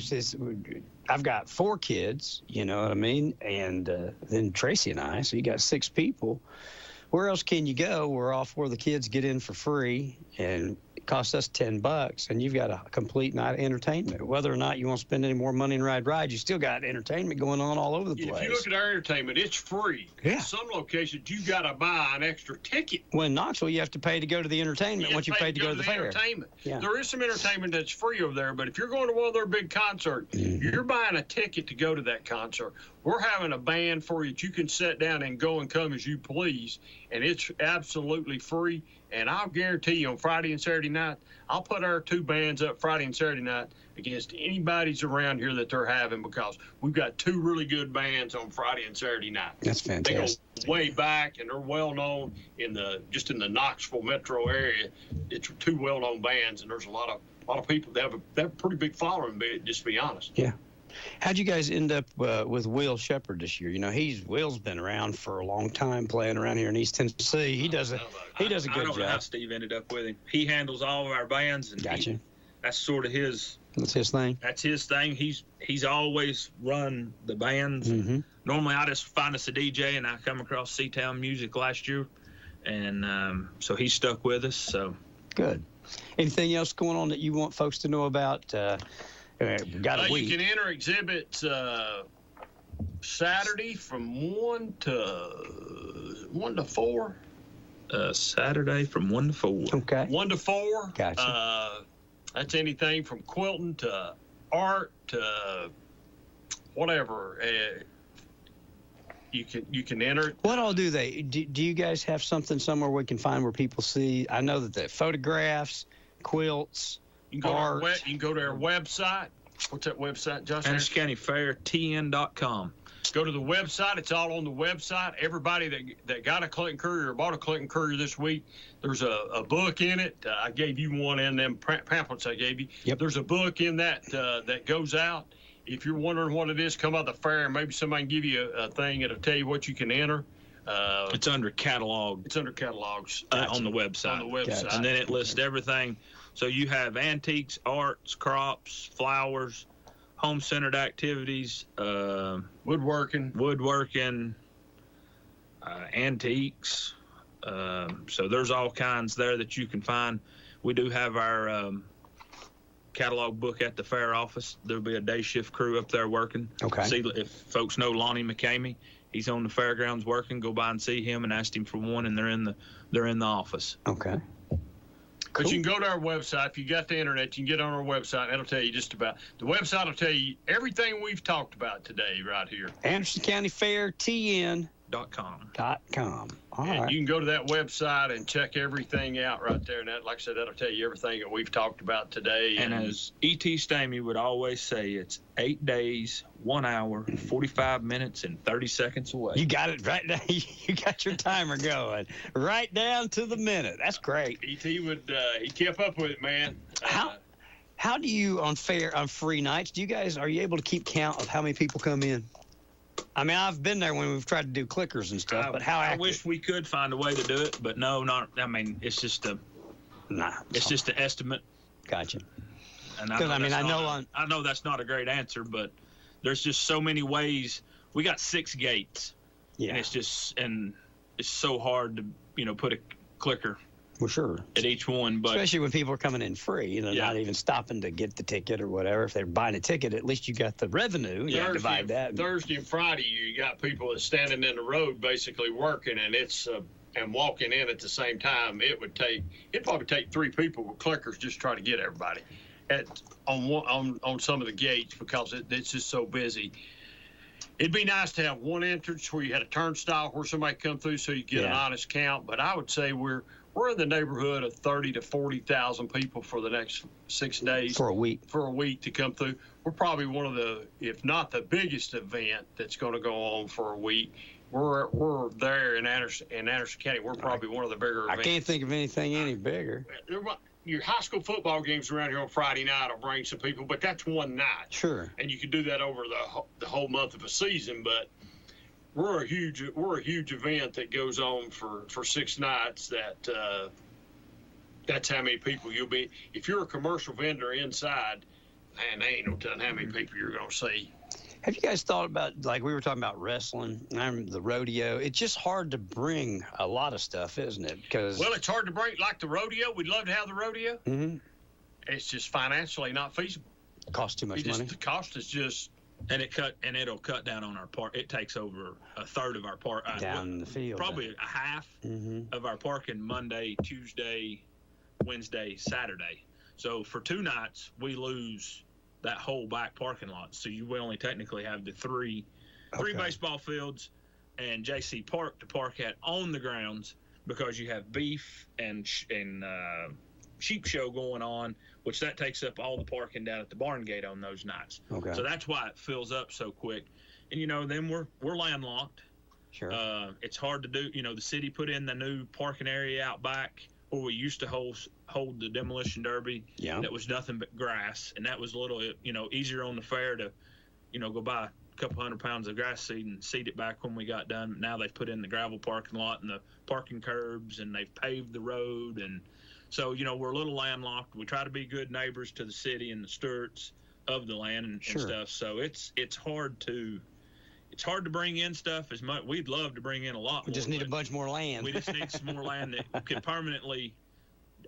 I've got 4 kids. You know what I mean, and then Tracy and I. So you got 6 people. Where else can you go where all 4 of the kids get in for free and it costs us $10, and you've got a complete night of entertainment? Whether or not you want to spend any more money in rides, you still got entertainment going on all over the place. If you look at our entertainment, it's free. Yeah. In some locations, you got to buy an extra ticket. Well, in Knoxville, you have to pay to go to the entertainment once you paid to go to the fair. Entertainment. Yeah. There is some entertainment that's free over there, but if you're going to one of their big concerts, you're buying a ticket to go to that concert. We're having a band for you that you can sit down and go and come as you please, and it's absolutely free. And I'll guarantee you on Friday and Saturday night, I'll put our 2 bands up Friday and Saturday night against anybody's around here that they're having, because we've got 2 really good bands on Friday and Saturday night. That's fantastic. They go way back, and they're well known in the Knoxville metro area. It's 2 well known bands, and there's a lot of people that have a pretty big following. Just to be honest. Yeah. How'd you guys end up with Will Shepard this year? Will's been around for a long time, playing around here in East Tennessee. He does a good job. I don't know how Steve ended up with him. He handles all of our bands, and Gotcha. That's sort of his. That's his thing. That's his thing. He's always run the bands. Mm-hmm. Normally, I just find us a DJ, and I come across Seatown Music last year, and so he stuck with us. So good. Anything else going on that you want folks to know about? We got a week. You can enter exhibits Saturday from 1 to 4. Saturday from 1 to 4. Okay. 1 to 4. Gotcha. That's anything from quilting to art to whatever. You can enter it. What all do they do? You guys have something somewhere we can find where people see? I know that the photographs, quilts, You can go to our website. What's that website, Josh? Anderson County Fair TN.com. Go to the website. It's all on the website. Everybody that got a Clinton Courier or bought a Clinton Courier this week, there's a book in it. I gave you one in them pamphlets I gave you. Yep. There's a book in that that goes out. If you're wondering what it is, come out of the fair, and maybe somebody can give you a thing that'll tell you what you can enter. It's under catalog. It's under catalogs on the website. On the website. Gotcha. And then it lists everything. So you have antiques, arts, crops, flowers, home-centered activities, woodworking, antiques. So there's all kinds there that you can find. We do have our catalog book at the fair office. There'll be a day shift crew up there working. Okay. See if folks know Lonnie McCamey. He's on the fairgrounds working. Go by and see him and ask him for one, and they're in the office. Okay. But you can go to our website. If you got the internet, you can get on our website. It'll tell you just about. The website will tell you everything we've talked about today right here. Anderson County Fair TN.com. All And right. you can go to that website and check everything out right there. And that, like I said, that'll tell you everything that we've talked about today. And as E.T. Stamey would always say, it's 8 days, 1 hour, 45 minutes, and 30 seconds away. You got it right now. You got your timer going right down to the minute. That's great. E.T. he kept up with it, man. How do you on free nights? Are you able to keep count of how many people come in? I mean, I've been there when we've tried to do clickers and stuff, but how active? I wish we could find a way to do it, but no, not. I mean, it's just it's just an estimate. Gotcha. Because I know that's not a great answer, but there's just so many ways. We got 6 gates, and it's so hard to put a clicker. Well, sure. At each one, but especially when people are coming in free, not even stopping to get the ticket or whatever. If they're buying a ticket, at least you got the revenue. You divide that. Thursday and Friday, you got people that's standing in the road basically working, and and walking in at the same time. It'd probably take 3 people with clickers just to try to get everybody on some of the gates because it's just so busy. It'd be nice to have one entrance where you had a turnstile where somebody come through so you get an honest count. But I would say we're in the neighborhood of 30 to 40,000 people for the next 6 days. For a week to come through. We're probably one of the, if not the biggest event that's going to go on for a week. We're there in Anderson County. We're probably one of the bigger events. I can't think of anything any bigger. Your high school football games around here on Friday night will bring some people, but that's one night. Sure. And you can do that over the whole month of a season, but we're a huge event that goes on for 6 nights. That's how many people you'll be. If you're a commercial vendor inside, man, there ain't no telling how many people you're gonna see. Have you guys thought about, like we were talking about wrestling, the rodeo? It's just hard to bring a lot of stuff, isn't it? Well, it's hard to bring, like the rodeo. We'd love to have the rodeo. Mm-hmm. It's just financially not feasible. It costs too much money. The cost is just. And it'll cut down on our park. It takes over a third of our park. Down in the field. Probably a half of our parking Monday, Tuesday, Wednesday, Saturday. So for 2 nights, we lose that whole back parking lot. So we only technically have the three baseball fields and J.C. Park to park at on the grounds because you have beef and sheep show going on, which that takes up all the parking down at the barn gate on those nights. Okay. So that's why it fills up so quick. And then we're landlocked. Sure. It's hard to do. The city put in the new parking area out back where we used to hold the demolition derby. Yeah. That was nothing but grass, and that was a little easier on the fair to go buy a couple 100 pounds of grass seed and seed it back when we got done. Now they've put in the gravel parking lot and the parking curbs, and they've paved the road, and so we're a little landlocked. We try to be good neighbors to the city and the stewards of the land and stuff. So it's hard to bring in stuff as much. We'd love to bring in a lot. We just need a bunch more land. We just need some more land that can permanently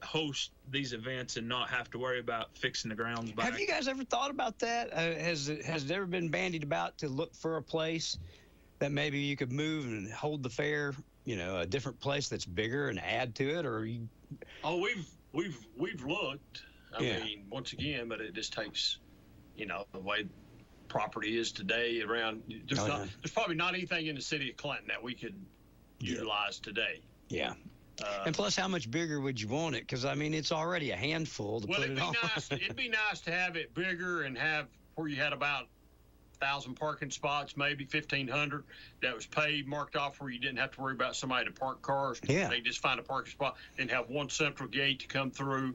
host these events and not have to worry about fixing the grounds back. Have you guys ever thought about that? Has it ever been bandied about to look for a place that maybe you could move and hold the fair, a different place that's bigger and add to it, or you? Oh, we've looked. I mean, once again, but it just takes, the way property is today around. There's probably not anything in the city of Clinton that we could utilize today. Yeah. And plus, how much bigger would you want it? Because, I mean, it's already a handful to put it on. It'd be nice to have it bigger and have where you had about 1,000 parking spots, maybe 1,500 that was paved, marked off where you didn't have to worry about somebody to park cars. Yeah. They just find a parking spot and have one central gate to come through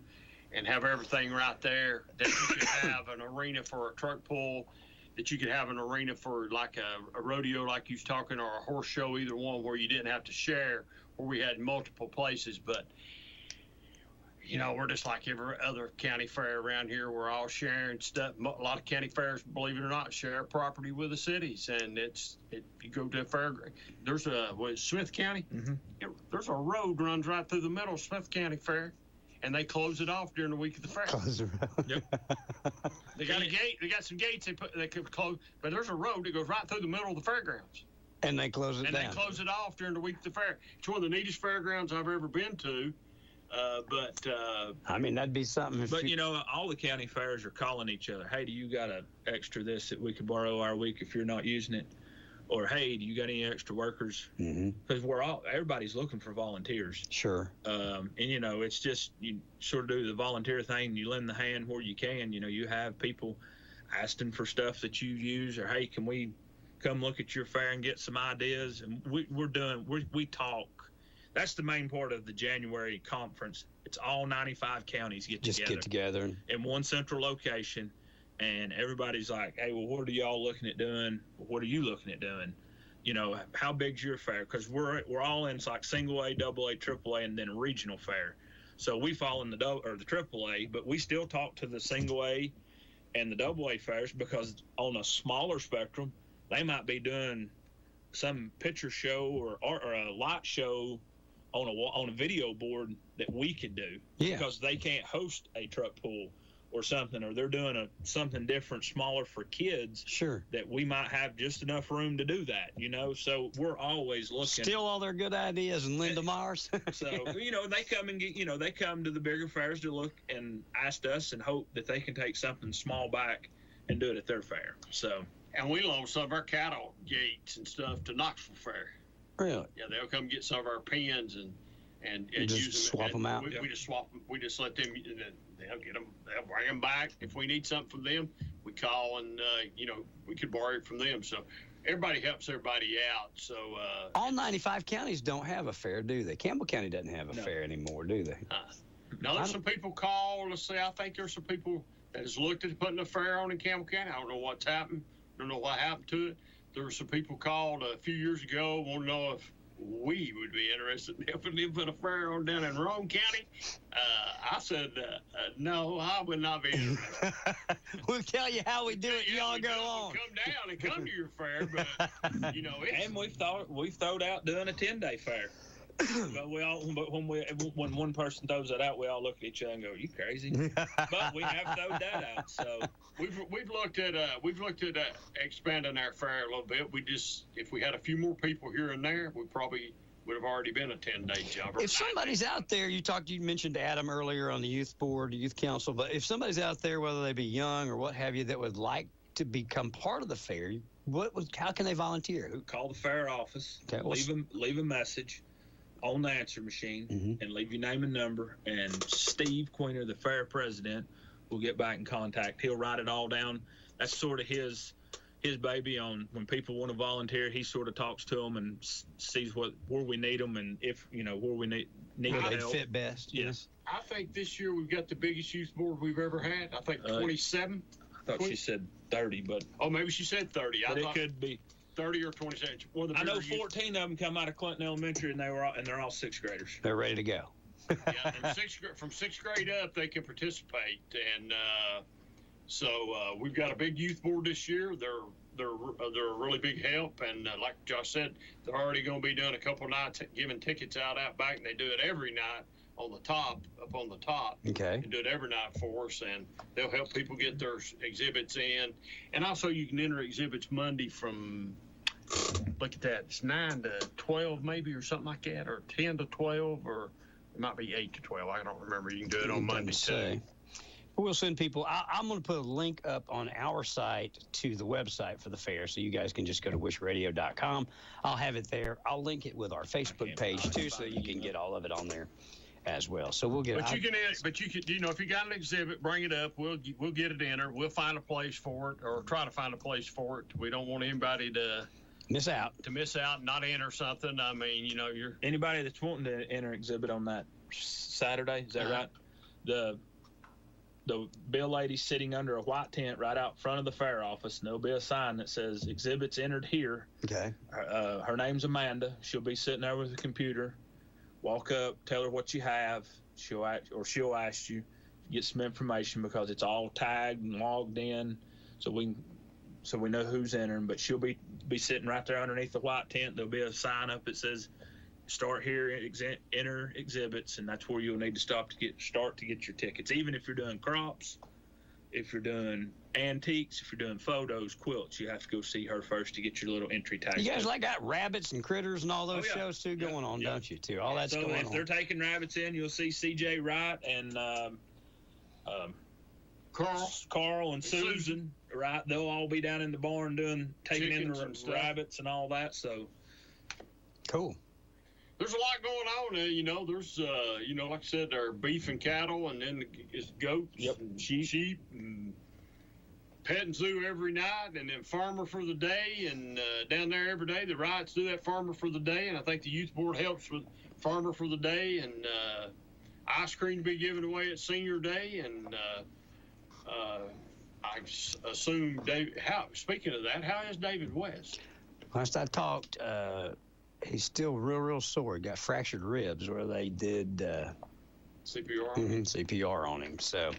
and have everything right there. That you could have an arena for a truck pull, that you could have an arena for like a rodeo like you was talking, or a horse show, either one, where you didn't have to share, where we had multiple places. But we're just like every other county fair around here. We're all sharing stuff. A lot of county fairs, believe it or not, share property with the cities. And you go to a fair, there's Smith County? Mm-hmm. There's a road runs right through the middle of Smith County Fair, and they close it off during the week of the fair. Close the road. Yep. They got a gate. They got some gates they could close, but there's a road that goes right through the middle of the fairgrounds. And they close it down. And they close it off during the week of the fair. It's one of the neatest fairgrounds I've ever been to. I mean, that'd be something. All the county fairs are calling each other. Hey, do you got an extra this that we could borrow our week if you're not using it? Or, hey, do you got any extra workers? Because everybody's looking for volunteers. Sure. It's just you sort of do the volunteer thing. You lend the hand where you can. You have people asking for stuff that you use, or, hey, can we come look at your fair and get some ideas? And we talk. That's the main part of the January conference. It's all 95 counties get together in one central location, and everybody's like, hey, well, what are y'all looking at doing? What are you looking at doing? How big's your fair? Because we're all in like single A, double A, triple A, and then a regional fair. So we fall in the triple A, but we still talk to the single A and the double A fairs, because on a smaller spectrum, they might be doing some picture show or a light show on a video board that we could do, because they can't host a truck pull or something, or they're doing something different, smaller for kids. Sure. That we might have just enough room to do that, So we're always looking. Steal all their good ideas and lend them ours. So, they come and get, they come to the bigger fairs to look and ask us and hope that they can take something small back and do it at their fair. So. And we loan some of our cattle gates and stuff to Knoxville Fair. Really? Yeah, they'll come get some of our pens and just use them. Swap them out. We just swap them. We just let them. They'll get them. They'll bring them back. If we need something from them, we call and we could borrow it from them. So everybody helps everybody out. So all 95 counties don't have a fair, do they? Campbell County doesn't have a fair anymore, do they? No, there's some people call. Let's say I think there's some people that has looked at putting a fair on in Campbell County. I don't know what's happened. Don't know what happened to it. There were some people called a few years ago, want to know if we would be interested in helping them put a fair on down in Rome County. I said, no, I would not be interested. We'll tell you how we do it. Y'all go on. Come down and come to your fair, but it's... And we've thrown out doing a 10-day fair. But when one person throws that out, we all look at each other and go, "Are you crazy?" But we have thrown that out. So we've looked at expanding our fair a little bit. We just, if we had a few more people here and there, we probably would have already been a 10-day job. If somebody's out there, you mentioned Adam earlier on the youth board, the youth council, but if somebody's out there, whether they be young or what have you, that would like to become part of the fair, how can they volunteer? Call the fair office. Okay, leave a message on the answer machine, and leave your name and number, and Steve Queener, the fair president, will get back in contact. He'll write it all down. That's sort of his baby. On when people want to volunteer, he sort of talks to them and sees where we need them, and if where we need where they help. Fit best. Yes. I think this year we've got the biggest youth board we've ever had. I think 27. I thought she said 30, but maybe she said 30. But it could be 30 or 27. I know 14 of them come out of Clinton Elementary, and they're all sixth graders. They're ready to go. Yeah, and from sixth grade up, they can participate, and so we've got a big youth board this year. They're a really big help, and like Josh said, they're already going to be doing a couple nights giving tickets out back, and they do it every night up on the top. Okay. And do it every night for us, and they'll help people get their exhibits in, and also you can enter exhibits Monday from. Look at that. It's 9 to 12 maybe, or something like that, or 10 to 12, or it might be 8 to 12. I don't remember. You can do it on Monday too. We'll send people. I'm going to put a link up on our site to the website for the fair, so you guys can just go to wishradio.com. I'll have it there. I'll link it with our Facebook page too, so you can get all of it on there as well. So we'll get. But you can, if you got an exhibit, bring it up. We'll get it in, or we'll find a place for it, or try to find a place for it. We don't want anybody to miss out and not enter something. I mean, you're anybody that's wanting to enter exhibit on that Saturday. Is that right? The bill lady's sitting under a white tent right out front of the fair office, and there'll be a sign that says exhibits entered here. Okay. Her name's Amanda. She'll be sitting there with a computer. Walk up, tell her what you have. She'll ask you, get some information, because it's all tagged and logged in, so we know who's entering. But she'll be sitting right there underneath the white tent. There'll be a sign up that says start here, enter exhibits, and that's where you'll need to start to get your tickets. Even if you're doing crops, if you're doing antiques, if you're doing photos, quilts, you have to go see her first to get your little entry tag. You guys got rabbits and critters and all those shows too going on, don't you? Too all that's going on. So if they're taking rabbits in, you'll see C.J. Wright and Carl and Susan. Right, they'll all be down in the barn taking in the rabbits and all that. So cool. There's a lot going on. There's, like I said, there are beef and cattle, and then it's goats and sheep and pet and zoo every night, and then farmer for the day. And down there every day, the Wrights do that farmer for the day, and I think the youth board helps with farmer for the day, and ice cream to be given away at senior day. And I assume, speaking of that, how is David West? Last I talked, he's still real sore. He got fractured ribs where they did CPR. CPR on him. So,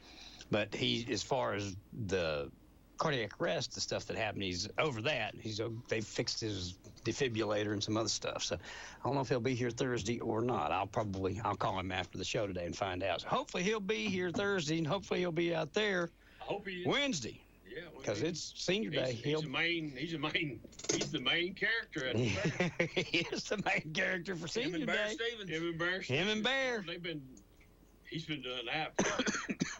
but he, as far as the cardiac arrest, the stuff that happened, he's over that. They fixed his defibrillator and some other stuff. So I don't know if he'll be here Thursday or not. I'll call him after the show today and find out. So hopefully he'll be here Thursday, and hopefully he'll be out there Wednesday. Yeah, because it's senior day. He's the main character at the fair. He is the main character for senior day. Him and Bear. He's been doing that for,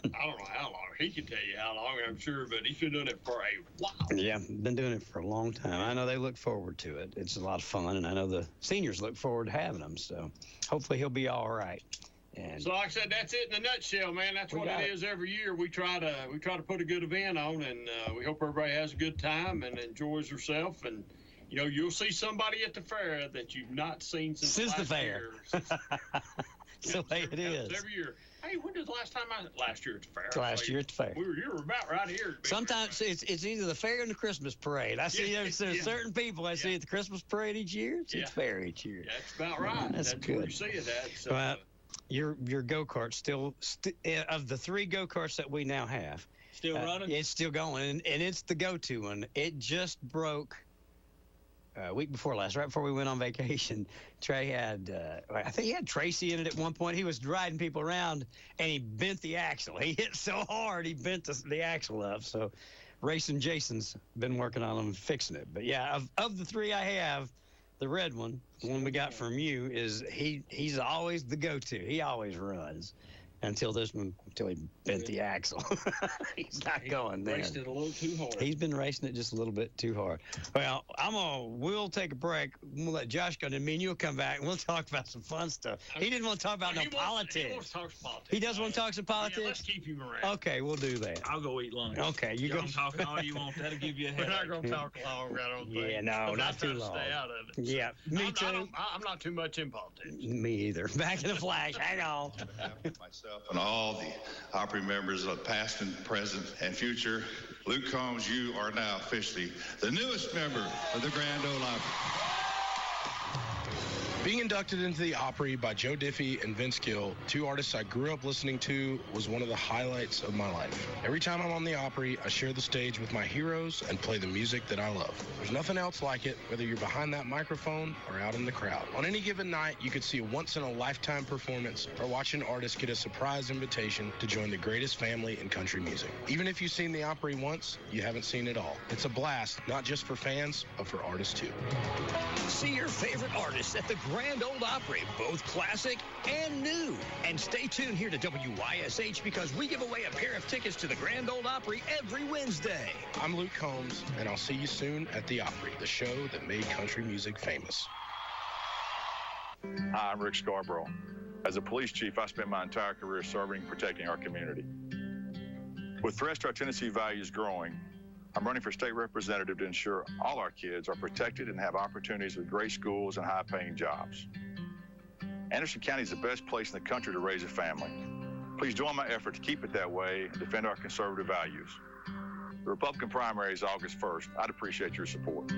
I don't know how long. He can tell you how long, I'm sure, but he's been doing it for a while. Yeah, been doing it for a long time. I know they look forward to it. It's a lot of fun, and I know the seniors look forward to having them. So hopefully he'll be all right. And so, like I said, that's it in a nutshell, man. That's what it is every year. We try to put a good event on, and we hope everybody has a good time and enjoys herself. And you'll see somebody at the fair that you've not seen since the fair. It's the way it is. Every year. Hey, when did the last time last year at the fair? Last year at the fair. You were about right here. Sometimes it's either the fair and the Christmas parade. I see there's certain people I see at the Christmas parade each year. It's fair each year. That's about right. That's good. Where you see it at. So, well, your go-kart still of the 3 go-karts that we now have. Still running? It's still going, and it's the go-to one. It just broke a week before last, right before we went on vacation. Trey had, I think he had Tracy in it at one point. He was riding people around, and he bent the axle. He hit so hard, he bent the axle up. So Racing Jason's been working on them and fixing it. But, yeah, of the 3 I have, the red one, the one we got from you, is he's always the go-to. He always runs until he bent the axle. He's not going there. Raced it a little too hard. He's been racing it just a little bit too hard. Well, we'll take a break. We'll let Josh go, and me and you'll come back, and we'll talk about some fun stuff. He didn't want to talk about politics. He wants to talk some politics. He does want to talk some politics? Yeah, let's keep him around. Okay, we'll do that. I'll go eat lunch. Okay, you go. Talk all you want. That'll give you a headache. We're not going to talk long, I don't think. Yeah, no, not too long. Stay out of it. Yeah, me too. I'm not too much in politics. Me either. Back in a flash. Hang on. On behalf of myself and all the Opry members of past and present and future, Luke Combs, you are now officially the newest member of the Grand Ole Opry. Being inducted into the Opry by Joe Diffie and Vince Gill, 2 artists I grew up listening to, was one of the highlights of my life. Every time I'm on the Opry, I share the stage with my heroes and play the music that I love. There's nothing else like it, whether you're behind that microphone or out in the crowd. On any given night, you could see a once-in-a-lifetime performance or watch an artist get a surprise invitation to join the greatest family in country music. Even if you've seen the Opry once, you haven't seen it all. It's a blast, not just for fans, but for artists too. See your favorite artists at the Grand Ole Opry, both classic and new. And stay tuned here to WYSH because we give away a pair of tickets to the Grand Ole Opry every Wednesday. I'm Luke Combs, and I'll see you soon at the Opry, the show that made country music famous. Hi, I'm Rick Scarborough. As a police chief, I spent my entire career serving and protecting our community. With threats to our Tennessee values growing, I'm running for state representative to ensure all our kids are protected and have opportunities with great schools and high-paying jobs. Anderson County is the best place in the country to raise a family. Please join my effort to keep it that way and defend our conservative values. The Republican primary is August 1st. I'd appreciate your support.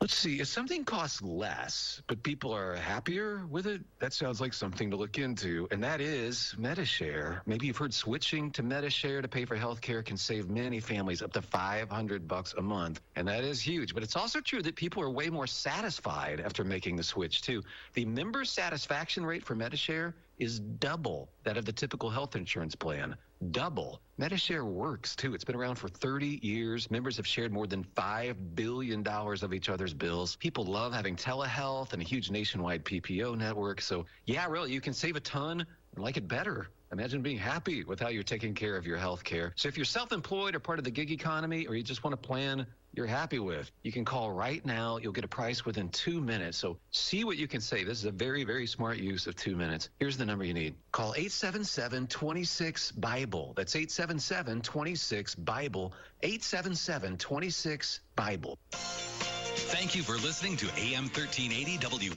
Let's see, if something costs less, but people are happier with it, that sounds like something to look into, and that is Medi-Share. Maybe you've heard switching to Medi-Share to pay for health care can save many families up to $500 a month, and that is huge. But it's also true that people are way more satisfied after making the switch, too. The member satisfaction rate for Medi-Share is double that of the typical health insurance plan. Double. Medi-Share works, too. It's been around for 30 years. Members have shared more than $5 billion of each other's bills. People love having telehealth and a huge nationwide PPO network. So, yeah, really, you can save a ton and like it better. Imagine being happy with how you're taking care of your health care. So if you're self-employed or part of the gig economy, or you just want a plan you're happy with, you can call right now. You'll get a price within 2 minutes. So see what you can save. This is a very, very smart use of 2 minutes. Here's the number you need. Call 877-26-BIBLE. That's 877-26-BIBLE. 877-26-BIBLE. Thank you for listening to AM 1380 W.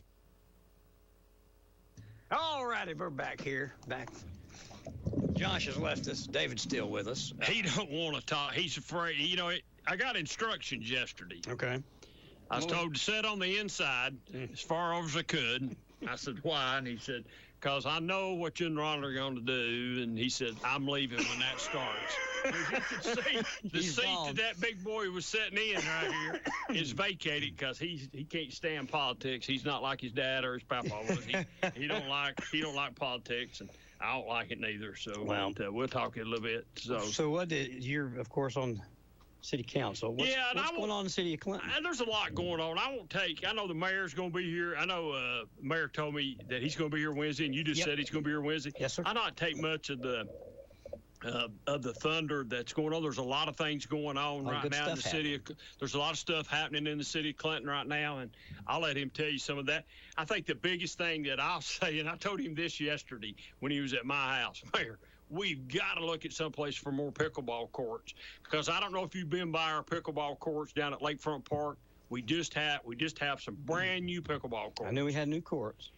All righty, we're back here. Josh has left us. David's still with us. He don't want to talk. He's afraid. You know, I got instructions yesterday. Okay. I was told to sit on the inside as far over as I could. I said, why? And he said, because I know what you and Ronald are going to do. And he said, I'm leaving when that starts. As you can see, the seat that big boy was sitting in right here is vacated because he can't stand politics. He's not like his dad or his papa was. He don't like politics, and I don't like it neither. So we'll talk it a little bit. So what you're of course on city council. What's going on in the city of Clinton? There's a lot going on. I know the mayor's going to be here. I know the mayor told me that he's going to be here Wednesday, and you just said he's going to be here Wednesday. Yes, sir. I not take much of the thunder that's going on. There's a lot of things going on right now in the city. There's a lot of stuff happening in the city of Clinton right now, and I'll let him tell you some of that. I think the biggest thing that I'll say, and I told him this yesterday when he was at my house, Mayor, we've got to look at someplace for more pickleball courts, because I don't know if you've been by our pickleball courts down at Lakefront Park. We just have some brand new pickleball courts. I knew we had new courts.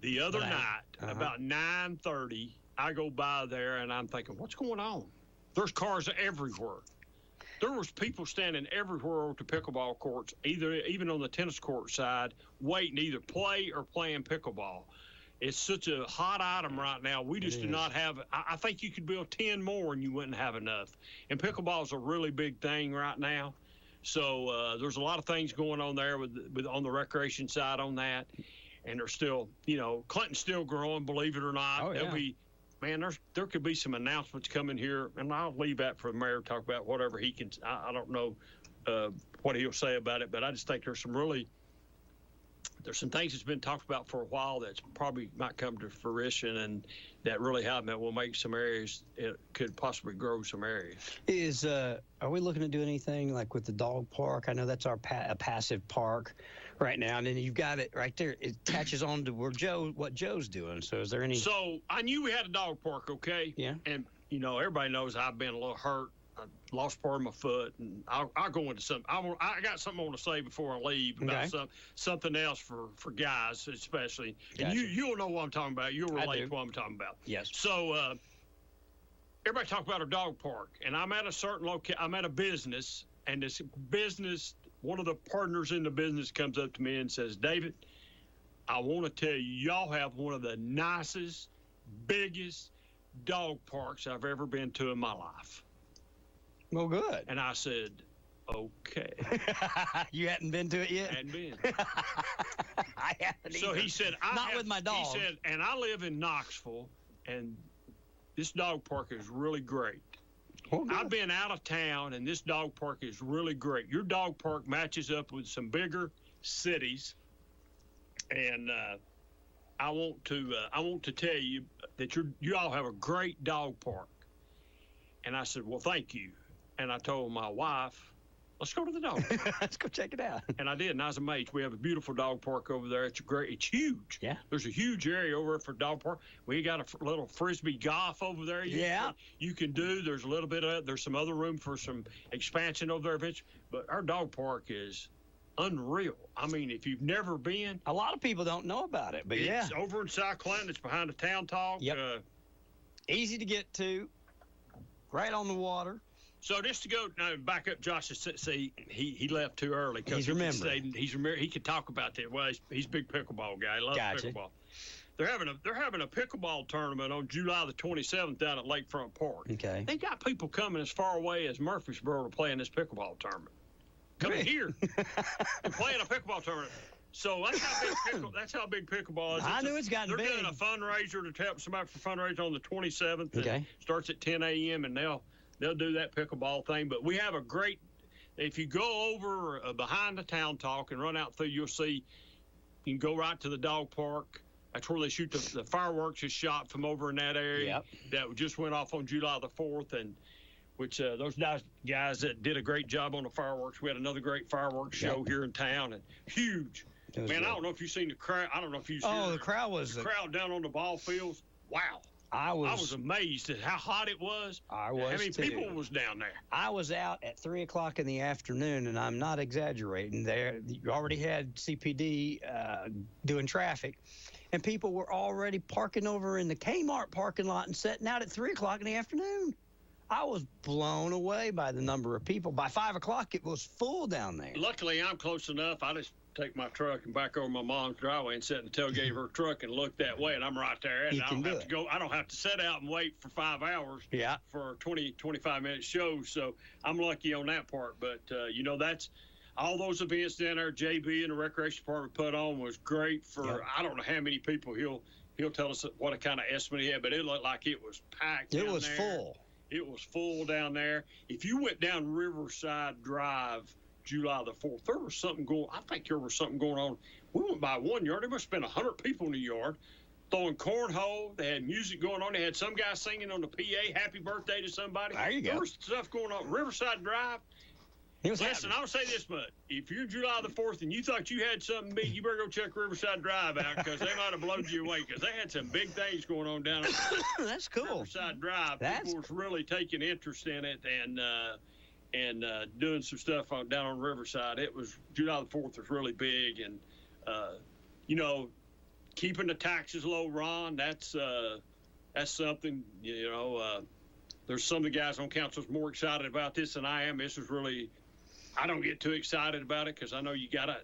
The other night, about 9:30, I go by there and I'm thinking, what's going on? There's cars everywhere. There was people standing everywhere at the pickleball courts, even on the tennis court side, waiting to either play or playing pickleball. It's such a hot item right now. We just do not have – I think you could build 10 more and you wouldn't have enough. And pickleball is a really big thing right now. So there's a lot of things going on there with on the recreation side on that. And there's still – Clinton's still growing, believe it or not. Oh, yeah. There'll be – man, there could be some announcements coming here, and I'll leave that for the mayor to talk about whatever he can. I don't know what he'll say about it, but I just think there's some things that's been talked about for a while that's probably might come to fruition, and that really happen. Will make some areas, it could possibly grow some areas. Are we looking to do anything like with the dog park? I know that's our a passive park right now, and then you've got it right there. It attaches on to what Joe's doing. So is there any? So I knew we had a dog park, okay? Yeah. And everybody knows I've been a little hurt. I lost part of my foot, and I'll go into something. I got something I want to say before I leave about something else for guys especially. And Gotcha. you'll know what I'm talking about. You'll relate to what I'm talking about. Yes. So everybody talk about our dog park, and I'm at a certain I'm at a business, and this business, one of the partners in the business comes up to me and says, David, I want to tell you, y'all have one of the nicest, biggest dog parks I've ever been to in my life. Well, good. And I said, okay. You hadn't been to it yet? Hadn't been. I haven't So either. he said, Not with my dog. He said, and I live in Knoxville, and this dog park is really great. I've been out of town, and this dog park is really great. Your dog park matches up with some bigger cities, and I want to tell you that you all have a great dog park. And I said, well, thank you. And I told my wife, let's go to the dog park. Let's go check it out. And I did, and I was amazed. We have a beautiful dog park over there. It's huge. Yeah. There's a huge area over there for dog park. We got a little frisbee golf over there. You can do. There's a little bit of it. There's some other room for some expansion over there eventually. But our dog park is unreal. I mean, if you've never been. A lot of people don't know about it, but it's over in South Clinton. It's behind the Town Talk. Yep. Easy to get to. Right on the water. So just to go back up, Josh, see, he left too early. He's remembering. He could talk about that. Well, he's a big pickleball guy. He loves pickleball. They're having a pickleball tournament on July the 27th down at Lakefront Park. Okay. They got people coming as far away as Murfreesboro to play in this pickleball tournament. Coming here and playing a pickleball tournament. So that's how big pickleball is. I knew it's gotten big. They're doing a fundraiser to help somebody for fundraiser on the 27th. Okay. Starts at 10 a.m. and they'll do that pickleball thing. But we have a great. If you go over behind the Town Talk and run out through, you'll see. You can go right to the dog park. That's where they shoot the fireworks is shot from over in that area. Yep. That just went off on July the 4th, and which those guys that did a great job on the fireworks. We had another great fireworks show here in town, and huge. Man, good. I don't know if you've seen the crowd. I don't know if you've seen the crowd was the crowd down on the ball fields. Wow. I was amazed at how hot it was. I was. How many too. people was down there? I was out at 3:00 in the afternoon, and I'm not exaggerating. There, you already had CPD doing traffic, and people were already parking over in the Kmart parking lot and setting out at 3:00 in the afternoon. I was blown away by the number of people. By 5:00, it was full down there. Luckily, I'm close enough. I just take my truck and back over my mom's driveway and sit in the tailgate of her truck and look that way, and I'm right there. And I don't have to go. I don't have to sit out and wait for 5 hours for a 25-minute show. So I'm lucky on that part. But, that's all those events down there JB and the Recreation Department put on was great for I don't know how many people. He'll tell us what a kind of estimate he had, but it looked like it was packed It was full. It was full down there. If you went down Riverside Drive July the 4th, there was something going on. I think there was something going on. We went by one yard. There must have been 100 people in the yard throwing cornhole. They had music going on. They had some guy singing on the PA, happy birthday to somebody. There you go. There was stuff going on. Riverside Drive. Listen, I'll say this much. If you're July the 4th and you thought you had something big, you better go check Riverside Drive out because they might have blown you away because they had some big things going on down there. That's cool. Riverside Drive. People was really taking interest in it and doing some stuff down on Riverside. It was July the 4th was really big, and keeping the taxes low, Ron. That's something. There's some of the guys on council more excited about this than I am. This is really. I don't get too excited about it because I know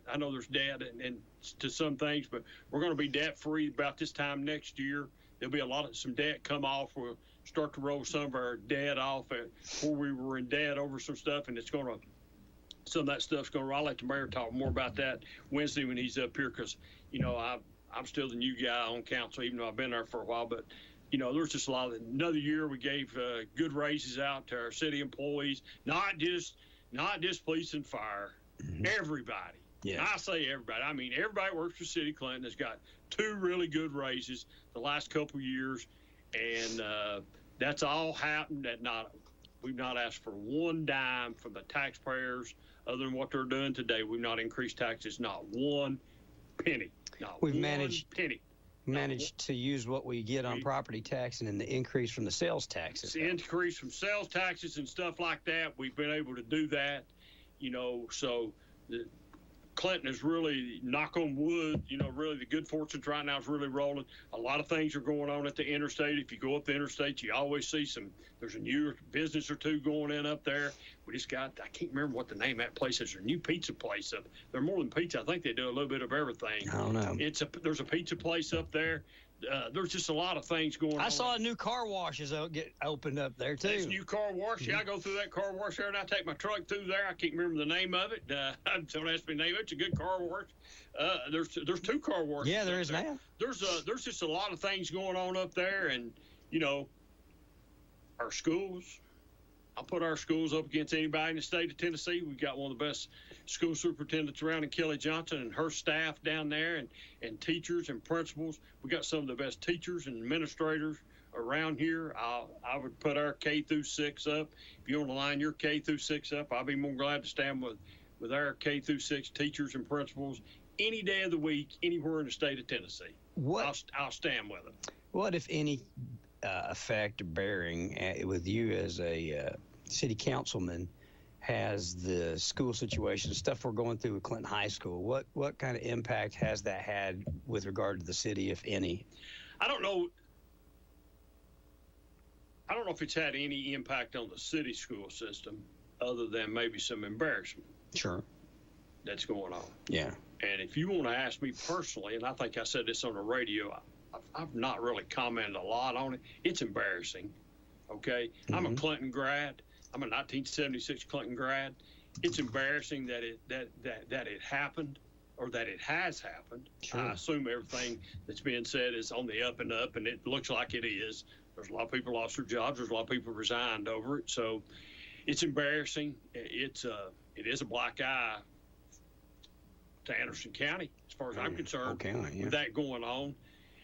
I know there's debt and to some things, but we're going to be debt free about this time next year. There'll be some debt come off. We'll start to roll some of our debt off before we were in debt over some stuff, and some of that stuff's going to. I'll let the mayor talk more about that Wednesday when he's up here because I'm still the new guy on council, even though I've been there for a while, but. There's just a lot of another year we gave good raises out to our city employees, not just police and fire, everybody. Yeah. And I say everybody. I mean, everybody that works for City of Clinton has got 2 really good raises the last couple of years, and that's all happened we've not asked for one dime from the taxpayers other than what they're doing today. We've not increased taxes, not one penny. We've managed to use what we get on property tax and then the increase from the sales taxes. The increase from sales taxes and stuff like that, we've been able to do that, so Clinton is really, knock on wood, really the good fortunes right now is really rolling. A lot of things are going on at the interstate. If you go up the interstate, you always see there's a new business or two going in up there. We just I can't remember what the name of that place is. There's a new pizza place up. They're more than pizza. I think they do a little bit of everything. I don't know. There's a pizza place up there. There's just a lot of things going on. I saw a new car wash get opened up there, too. There's a new car wash. Yeah, I go through that car wash there, and I take my truck through there. I can't remember the name of it. Don't ask me the name of it. It's a good car wash. There's 2 car washes. Yeah, there is now. There's just a lot of things going on up there, and, our schools, I'll put our schools up against anybody in the state of Tennessee. We've got one of the best school superintendents around in Kelly Johnson and her staff down there, and teachers and principals. We got some of the best teachers and administrators around here. I would put our K through 6 up. If you want to line your K through 6 up, I'll be more glad to stand with our K through 6 teachers and principals any day of the week, anywhere in the state of Tennessee. I'll stand with them. What, if any, effect or bearing with you as a city councilman has the school situation, stuff we're going through with Clinton High School? What kind of impact has that had with regard to the city, if any? I don't know if it's had any impact on the city school system other than maybe some embarrassment. Sure. That's going on. Yeah. And if you want to ask me personally, and I think I said this on the radio, I've not really commented a lot on it. It's embarrassing. Okay. Mm-hmm. I'm a Clinton grad. I'm a 1976 Clinton grad. It's embarrassing that it happened, or that it has happened. Sure. I assume everything that's being said is on the up and up, and it looks like it is. There's a lot of people lost their jobs. There's a lot of people resigned over it. So it's embarrassing. It is a black eye to Anderson County, as far as I'm concerned, with that going on.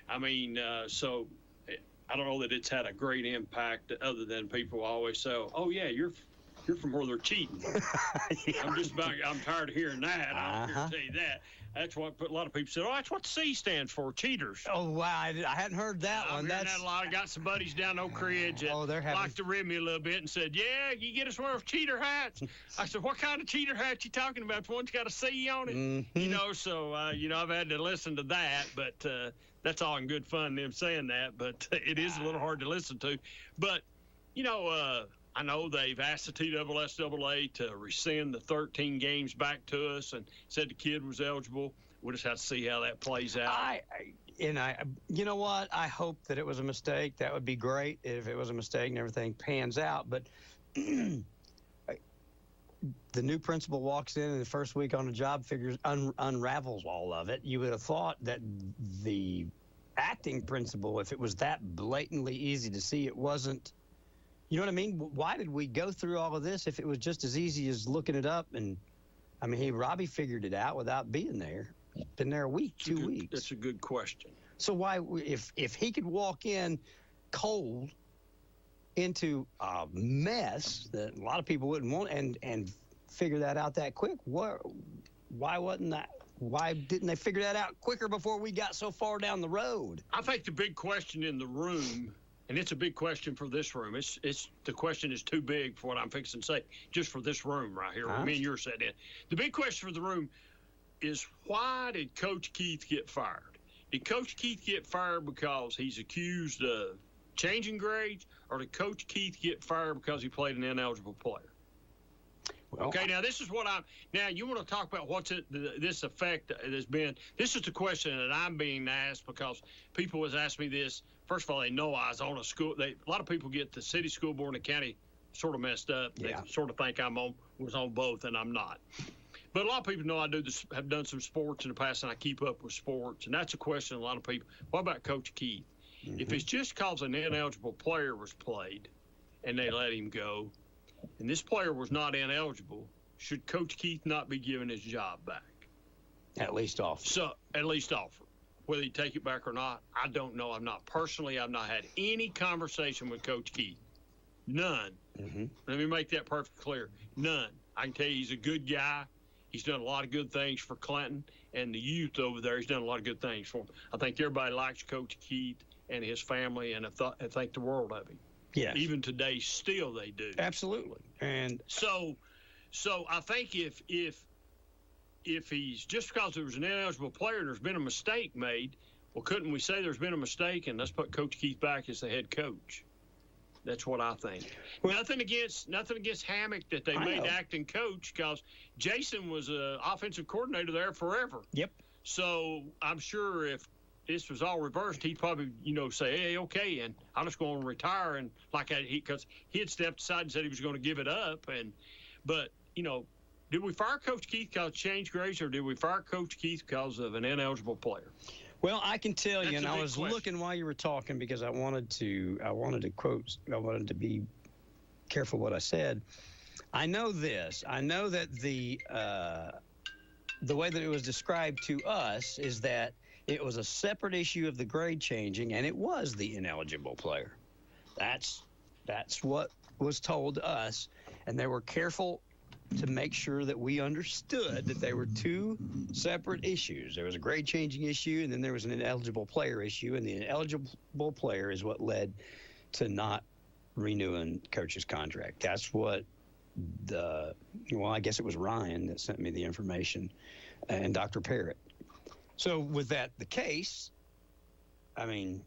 I mean, so I don't know that it's had a great impact other than people always say, "Oh yeah, you're from where they're cheating." Yeah. I'm tired of hearing that. I'm here to tell you that. That's what a lot of people said. Oh, that's what the C stands for, cheaters. Oh, wow. I hadn't heard that one. That a lot. I got some buddies down Oak Ridge that liked to rib me a little bit and said, yeah, you get us one of those cheater hats. I said, what kind of cheater hat you talking about? The one's got a C on it? Mm-hmm. So, I've had to listen to that, but that's all in good fun, them saying that, but it is a little hard to listen to. But, I know they've asked the TSSAA to rescind the 13 games back to us and said the kid was eligible. We'll just have to see how that plays out. You know what? I hope that it was a mistake. That would be great if it was a mistake and everything pans out. But the new principal walks in and the first week on the job unravels all of it. You would have thought that the acting principal, if it was that blatantly easy to see, it wasn't. You know what I mean? Why did we go through all of this if it was just as easy as looking it up? And I mean, Robbie figured it out without being there. Been there a week, 2 weeks. That's a good question. So why, if he could walk in cold into a mess that a lot of people wouldn't want and figure that out that quick, why wasn't that? Why didn't they figure that out quicker before we got so far down the road? I think the big question in the room. And it's a big question for this room. The question is too big for what I'm fixing to say, just for this room right here, where me and you're sitting in. The big question for the room is, why did Coach Keith get fired? Did Coach Keith get fired because he's accused of changing grades, or did Coach Keith get fired because he played an ineligible player? Well, okay, now this is what now you want to talk about this effect has been. This is the question that I'm being asked because people has asked me this. First of all, they know I was on a school. A lot of people get the city school board and the county sort of messed up. Yeah. They sort of think was on both, and I'm not. But a lot of people know I have done some sports in the past, and I keep up with sports. And that's a question a lot of people. What about Coach Keith? Mm-hmm. If it's just because an ineligible player was played and they let him go, and this player was not ineligible, should Coach Keith not be given his job back? At least offer. Whether he take it back or not, I don't know. I've not had any conversation with Coach Keith. None. Mm-hmm. Let me make that perfectly clear. None. I can tell you he's a good guy. He's done a lot of good things for Clinton and the youth over there. He's done a lot of good things for them. I think everybody likes Coach Keith and his family, and I think the world of him. Yes. Even today, still they do. Absolutely. And so I think if he's just because there was an ineligible player and there's been a mistake made, well, couldn't we say there's been a mistake and let's put Coach Keith back as the head coach? That's what I think. Well, nothing against Hammock that they made acting coach, because Jason was an offensive coordinator there forever. Yep. So I'm sure if this was all reversed, he'd probably, say, hey, okay, and I'm just going to retire. And because he had stepped aside and said he was going to give it up. But did we fire Coach Keith because of change grades, or did we fire Coach Keith because of an ineligible player? Well, I can tell you, and I was looking while you were talking because I wanted to be careful what I said. I know this. I know that the way that it was described to us is that it was a separate issue of the grade changing, and it was the ineligible player. That's what was told to us, and they were careful to make sure that we understood that they were two separate issues. There was a grade changing issue, and then there was an ineligible player issue, and the ineligible player is what led to not renewing Coach's contract. That's what I guess it was Ryan that sent me the information, and Dr. Parrott. So with that the case, I mean,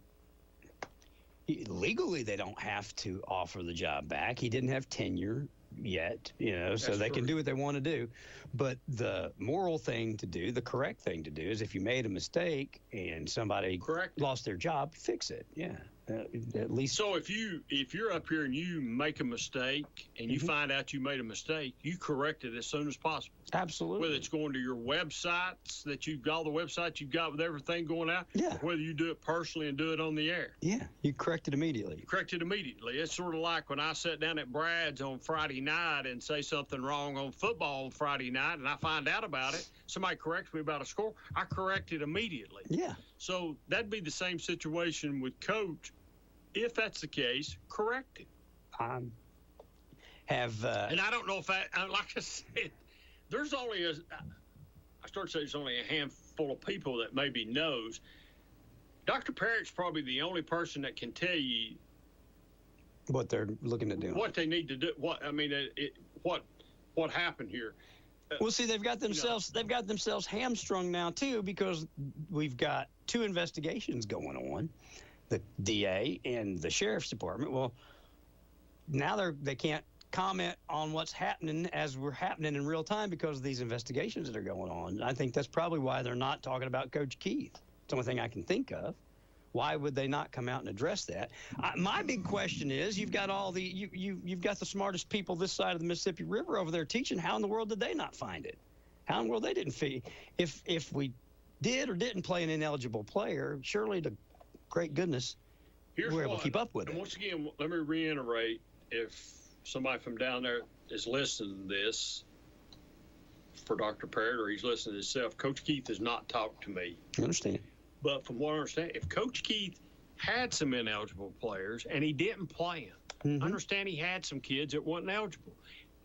legally they don't have to offer the job back. He didn't have tenure yet, so they can do what they want to do. But the moral thing to do, the correct thing to do, is if you made a mistake and somebody lost their job, fix it. Yeah. At least. So if you're up here and you make a mistake and you find out you made a mistake, you correct it as soon as possible. Absolutely. Whether it's going to your websites that you've got, all the websites you've got with everything going out, yeah. Or whether you do it personally and do it on the air. Yeah, you correct it immediately. It's sort of like when I sat down at Brad's on Friday night and say something wrong on football on Friday night, and I find out about it. Somebody corrects me about a score, I correct it immediately. Yeah. So that'd be the same situation with Coach. If that's the case, correct it. And I don't know if like I said, there's only I start to say there's only a handful of people that maybe knows. Dr. Parrott's probably the only person that can tell you what they're looking to do, what they need to do. What happened here. Well, see, they've got themselves hamstrung now too, because we've got two investigations going on, the DA and the sheriff's department. Well, now they can't comment on what's happening as we're happening in real time because of these investigations that are going on. I think that's probably why they're not talking about Coach Keith. It's the only thing I can think of. Why would they not come out and address that? My big question is, you've got you've got the smartest people this side of the Mississippi River over there teaching. How in the world did they not find it? How in the world they didn't figure? If we did or didn't play an ineligible player, surely to great goodness, we're able to keep up with it. Once again, let me reiterate, if somebody from down there is listening to this for Dr. Parrott, or he's listening to himself, Coach Keith has not talked to me. I understand. But from what I understand, if Coach Keith had some ineligible players and he didn't play them, I understand he had some kids that weren't eligible.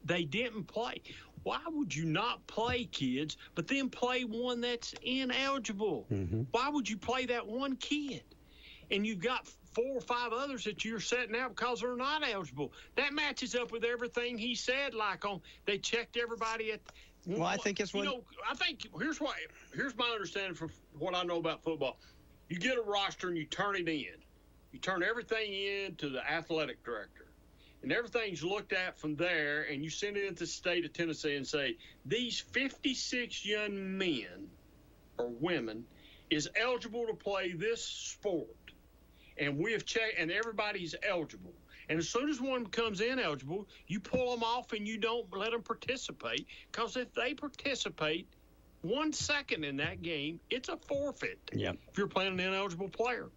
They didn't play. Why would you not play kids, but then play one that's ineligible? Why would you play that one kid? And you've got 4 or 5 others that you're setting out because they're not eligible. That matches up with everything he said, they checked everybody at. Well, I think it's I think here's my understanding from what I know about football. You get a roster and you turn it in. You turn everything in to the athletic director, and everything's looked at from there. And you send it into the state of Tennessee and say these 56 young men or women is eligible to play this sport, and we have checked, and everybody's eligible. And as soon as one becomes ineligible, you pull them off and you don't let them participate, because if they participate 1 second in that game, it's a forfeit. Yeah. If you're playing an ineligible player.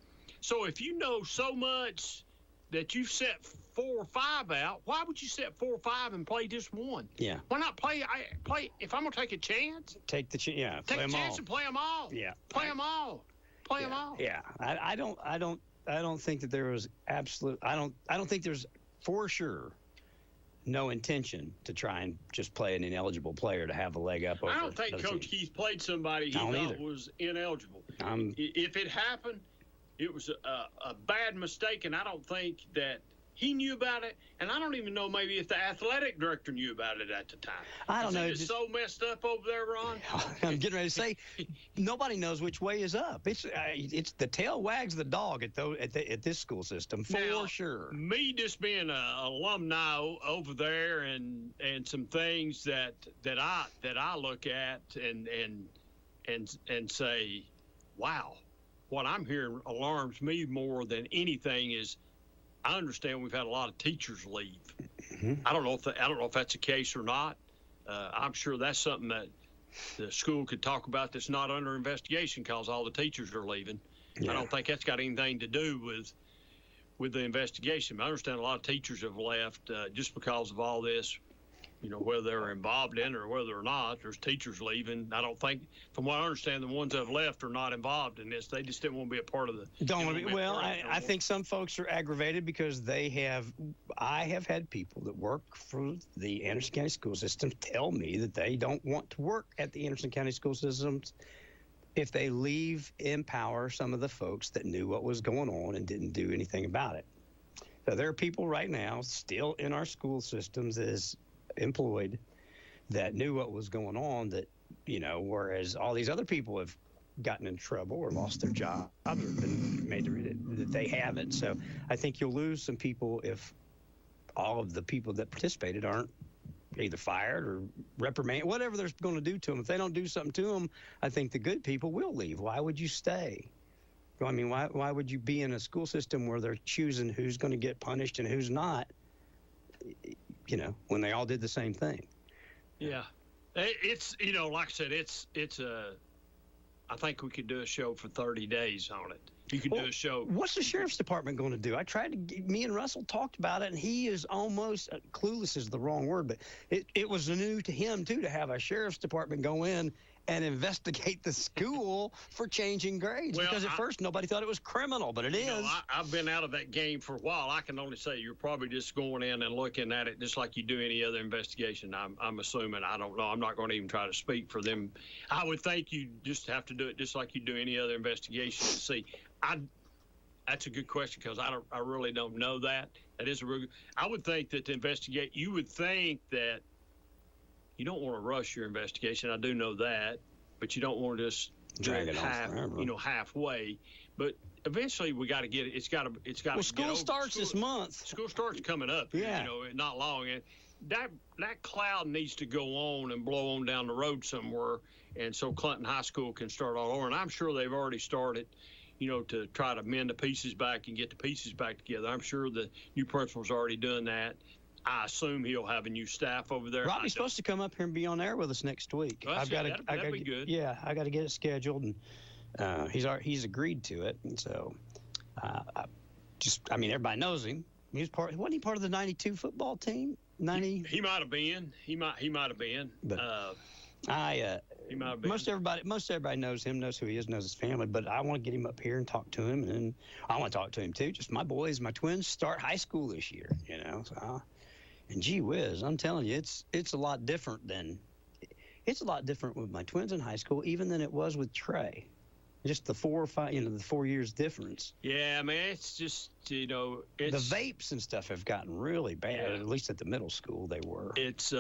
So if you know so much that you've set 4 or 5 out, why would you set 4 or 5 and play just one? Yeah. Why not play? If I'm going to take a chance, take the chance. Yeah. Take a chance and play them all. Yeah. Play them all. Play them all. Yeah. I don't think that there was I don't think there's for sure no intention to try and just play an ineligible player to have a leg up over. I don't think Coach Keith played somebody he thought was ineligible. If it happened, it was a bad mistake, and I don't think that he knew about it, and I don't even know maybe if the athletic director knew about it at the time. I don't know. It's so messed up over there, Ron. I'm getting ready to say, nobody knows which way is up. It's the tail wags the dog at this school system for sure. Me just being an alumni over there, and some things that I look at and say, wow, what I'm hearing alarms me more than anything is, I understand we've had a lot of teachers leave. I don't know if that's the case or not. I'm sure that's something that the school could talk about that's not under investigation, because all the teachers are leaving. Yeah. I don't think that's got anything to do with the investigation. I understand a lot of teachers have left just because of all this, whether they're involved in it or whether or not. There's teachers leaving. I don't think, from what I understand, the ones that have left are not involved in this. They just didn't want to be a part of the. I think some folks are aggravated because I have had people that work for the Anderson County school system tell me that they don't want to work at the Anderson County school systems if they empower some of the folks that knew what was going on and didn't do anything about it. So there are people right now still in our school systems as employed that knew what was going on, that whereas all these other people have gotten in trouble or lost their job or been made that they haven't. So I think you'll lose some people if all of the people that participated aren't either fired or reprimanded, whatever they're going to do to them. If they don't do something to them, I think the good people will leave. Why would you stay? I mean, why would you be in a school system where they're choosing who's going to get punished and who's not, when they all did the same thing? Yeah. It's, like I said, it's I think we could do a show for 30 days on it. You could do a show. What's the sheriff's department going to do? I tried to me and Russell talked about it, and he is almost clueless is the wrong word, but it was new to him, too, to have a sheriff's department go in and investigate the school for changing grades, because at first nobody thought it was criminal, but it is. I've been out of that game for a while. I can only say you're probably just going in and looking at it just like you do any other investigation. I'm assuming. I don't know. I'm not going to even try to speak for them. I would think you just have to do it just like you do any other investigation to see. That's a good question, because I really don't know that. That is a real. I would think that to investigate, you would think that you don't want to rush your investigation. I do know that, but you don't want to just drag it on halfway. But eventually, we got to get it. It's got to. Well, school starts this month. School starts coming up. Yeah. Not long. And that cloud needs to go on and blow on down the road somewhere, and so Clinton High School can start all over. And I'm sure they've already started, to try to mend the pieces back and get the pieces back together. I'm sure the new principal's already doing that. I assume he'll have a new staff over there. Robbie's supposed to come up here and be on air with us next week. Well, that'd be good. Yeah, I got to get it scheduled, and he's agreed to it. And so, everybody knows him. Wasn't he part of the '92 football team? He might have been. He might have been. But he might have been. Most everybody knows him, knows who he is, knows his family. But I want to get him up here and talk to him, and I want to talk to him too. Just my boys, my twins start high school this year. So. And gee whiz, I'm telling you, it's a lot different with my twins in high school, even than it was with Trey. Just the 4 or 5, the 4 years difference. Yeah, man, it's just, the vapes and stuff have gotten really bad. Yeah. At least at the middle school, they were. It's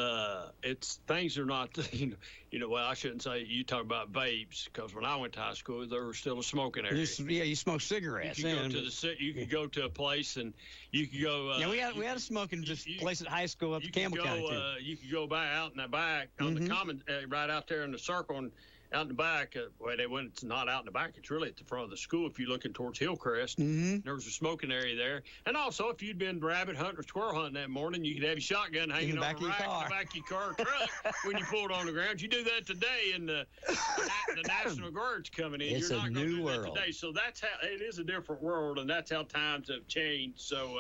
things are not, well, I shouldn't say you talk about vapes, because when I went to high school, there was still a smoking area. You smoke cigarettes. You could go to a place and you could go. We had a smoking place at high school up in Campbell County too. You could go out in the back on the common, right out there in the circle, and out in the back, it's not out in the back. It's really at the front of the school. If you're looking towards Hillcrest, there was a smoking area there. And also, if you'd been rabbit hunting or squirrel hunting that morning, you could have your shotgun hanging on the rack in the back of your car or truck when you pulled on the ground. You do that today, and the National Guard's coming in. It's You're not a going to new do world that today. So that's how it is, a different world, and that's how times have changed. So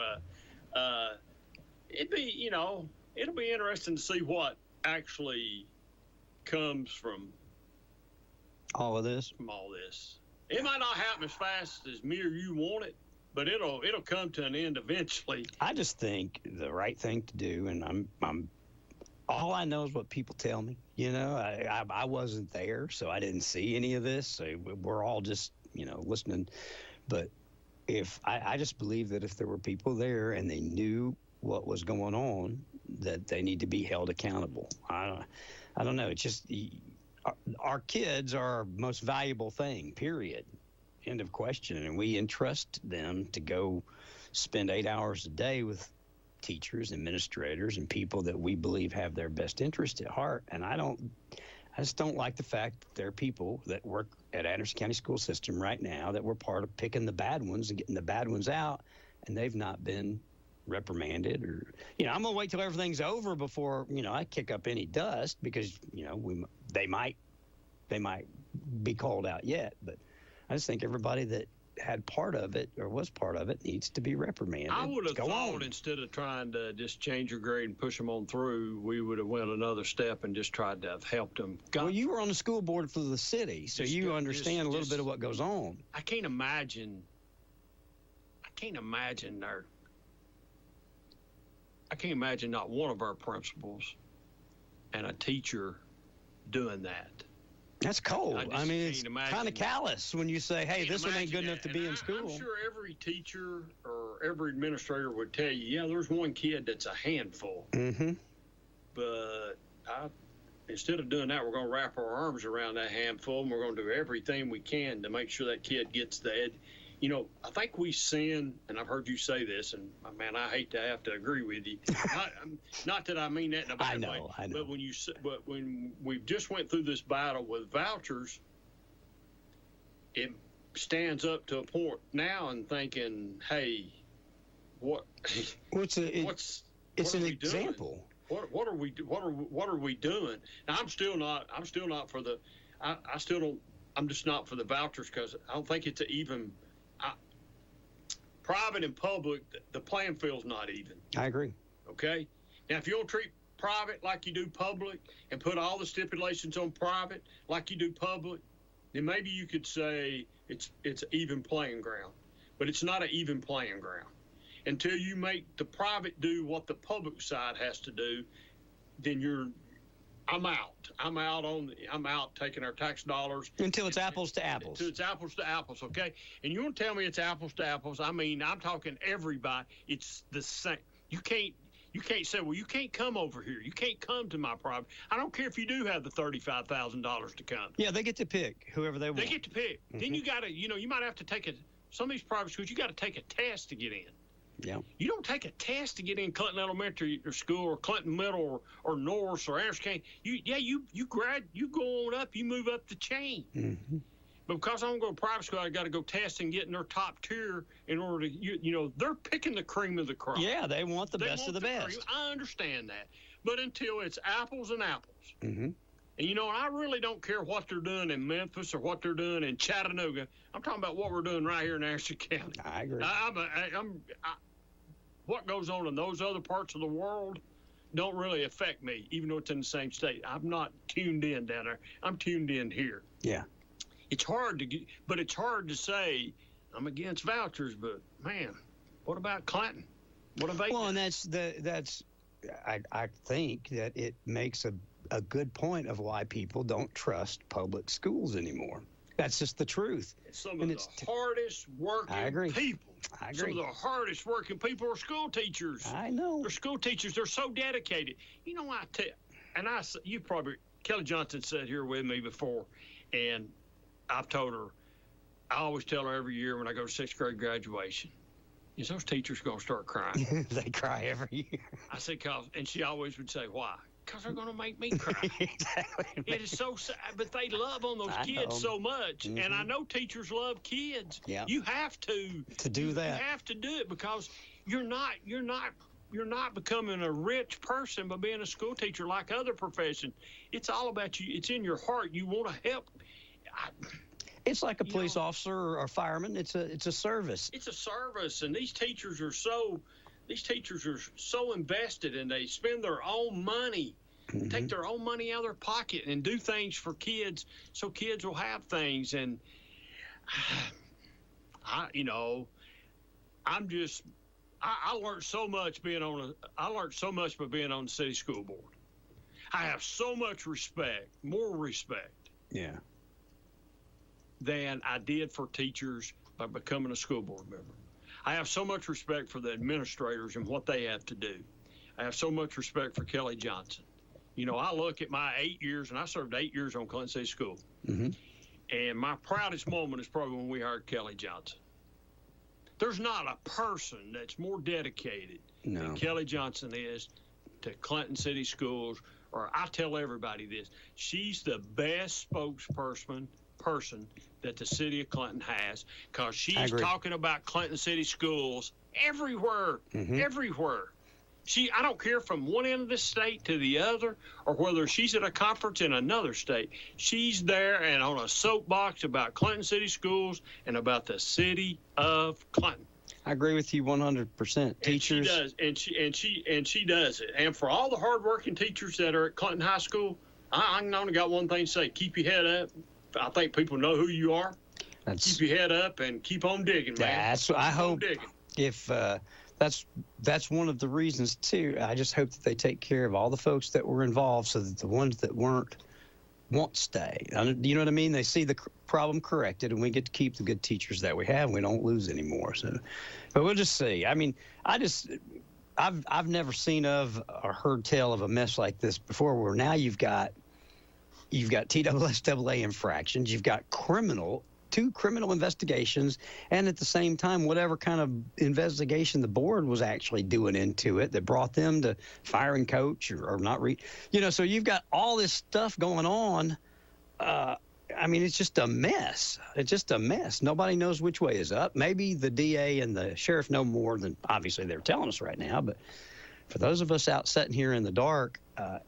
it'll be interesting to see what actually comes from all of this. It might not happen as fast as me or you want it, but it'll come to an end eventually. I just think the right thing to do, and I'm all I know is what people tell me. I wasn't there, so I didn't see any of this. So we're all just listening. But if I just believe that if there were people there and they knew what was going on, that they need to be held accountable. I don't know. It's just. Our kids are our most valuable thing, period. End of question. And we entrust them to go spend 8 hours a day with teachers, administrators, and people that we believe have their best interest at heart. And I just don't like the fact that there are people that work at Anderson County School System right now that were part of picking the bad ones and getting the bad ones out, and they've not been reprimanded or I'm gonna wait till everything's over before I kick up any dust, because they might be called out yet. But I just think everybody that had part of it or was part of it needs to be reprimanded. I would have Go thought on. instead of trying to just change your grade and push them on through, we would have went another step and just tried to have helped them. Well, you were on the school board for the city, so you understand a little bit of what goes on. I can't imagine not one of our principals and a teacher doing that. That's cold. I mean, it's can't kind of imagine. callous when you say, hey, this one ain't good enough to be in school. I'm sure every teacher or every administrator would tell you, yeah, there's one kid that's a handful. Mm-hmm. But instead of doing that, we're going to wrap our arms around that handful, and we're going to do everything we can to make sure that kid gets the ed. You know, I think we sin, and I've heard you say this, and man, I hate to have to agree with you. Not that I mean that in a bad way. I know. But when we just went through this battle with vouchers, it stands up to a point now and thinking, hey, it's an example. What are we doing? Now, I'm still not for the. I'm just not for the vouchers because I don't think it's even. Private and public, the playing field's not even. I agree. Okay? Now, if you don't treat private like you do public and put all the stipulations on private like you do public, then maybe you could say it's even playing ground. But it's not an even playing ground. Until you make the private do what the public side has to do, then I'm out. I'm out taking our tax dollars. Until it's apples to apples. Until it's apples to apples, okay? And you want to tell me it's apples to apples? I mean, I'm talking everybody. It's the same. You can't say, well, you can't come over here. You can't come to my private. I don't care if you do have the $35,000 to come. Yeah, they get to pick whoever they want. They get to pick. Mm-hmm. Then you got to, you might have to take some of these private schools, you got to take a test to get in. Yeah. You don't take a test to get in Clinton Elementary School or Clinton Middle or Norris or Anderson County. You go on up, you move up the chain. Mm-hmm. But because I'm going to private school, I got to go test and get in their top tier in order to, they're picking the cream of the crop. Yeah, they want the best of the best. Cream. I understand that. But until it's apples and apples. Mm-hmm. And, I really don't care what they're doing in Memphis or what they're doing in Chattanooga. I'm talking about what we're doing right here in Anderson County. I agree. What goes on in those other parts of the world don't really affect me, even though it's in the same state. I'm not tuned in down there. I'm tuned in here. Yeah. It's hard to say I'm against vouchers, but man, what about Clinton? What have they done? Well, and that's I think that it makes a good point of why people don't trust public schools anymore. That's just the truth. Some of the hardest working people. I agree. Some of the hardest working people are school teachers. I know. They're school teachers. They're so dedicated. Kelly Johnson sat here with me before, and I've told her, I always tell her every year when I go to 6th grade graduation, is those teachers going to start crying? They cry every year. I said, and she always would say, why? Because they're going to make me cry. Exactly. It is so sad, but they love on those kids so much. Mm-hmm. And I know teachers love kids. Yeah. You have to do that. You have to do it because you're not becoming a rich person by being a school teacher like other professions. It's all about you. It's in your heart. You want to help. It's like a police officer or a fireman. It's a service. It's a service, and these teachers are so invested, and they spend their own money, mm-hmm. take their own money out of their pocket, and do things for kids so kids will have things. And I learned so much by being on the city school board. I have so much more respect. Yeah. Than I did for teachers by becoming a school board member. I have so much respect for the administrators and what they have to do. I have so much respect for Kelly Johnson. I look at my 8 years, and I served 8 years on Clinton City School. Mm-hmm. And my proudest moment is probably when we hired Kelly Johnson. There's not a person that's more dedicated than Kelly Johnson is to Clinton City Schools, or I tell everybody this, she's the best spokesperson that the city of Clinton has, because she's talking about Clinton City Schools everywhere, mm-hmm. everywhere. I don't care from one end of the state to the other, or whether she's at a conference in another state. She's there and on a soapbox about Clinton City schools and about the city of Clinton. I agree with you 100%. Teachers. And she does it. And for all the hardworking teachers that are at Clinton High School, I only got one thing to say: keep your head up. I think people know who you are. Keep your head up and keep on digging, man. I hope if that's one of the reasons too. I just hope that they take care of all the folks that were involved, so that the ones that weren't won't stay. You know what I mean? They see the problem corrected, and we get to keep the good teachers that we have. And we don't lose anymore. So, but we'll just see. I mean, I've never seen of or heard tell of a mess like this before, where now you've got TSSAA infractions, you've got two criminal investigations, and at the same time, whatever kind of investigation the board was actually doing into it that brought them to firing coach or not so you've got all this stuff going on. I mean, it's just a mess. It's just a mess. Nobody knows which way is up. Maybe the DA and the sheriff know more than obviously they're telling us right now, but for those of us out sitting here in the dark,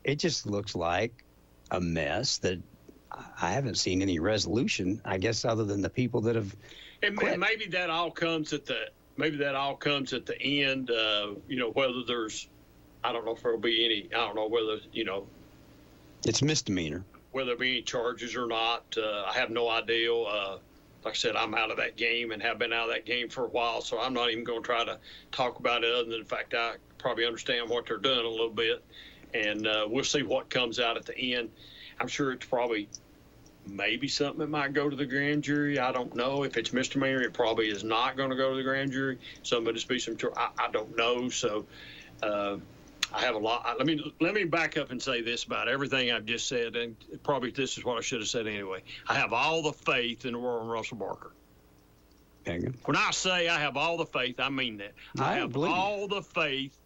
it just looks like a mess that I haven't seen any resolution, I guess, other than the people that have quit. And maybe that all comes at the end. Whether there's, I don't know if there'll be any. I don't know whether it's misdemeanor. Whether there be any charges or not, I have no idea. Like I said, I'm out of that game and have been out of that game for a while, so I'm not even going to try to talk about it other than the fact I probably understand what they're doing a little bit, and we'll see what comes out at the end. I'm sure it's probably maybe something that might go to the grand jury. I don't know. If it's misdemeanor, it probably is not going to go to the grand jury. Some of it be some. I don't know. So I have a lot. Let me back up and say this about everything I've just said, and probably this is what I should have said anyway. I have all the faith in the world in Russell Barker. When I say I have all the faith, I mean that. I have all the faith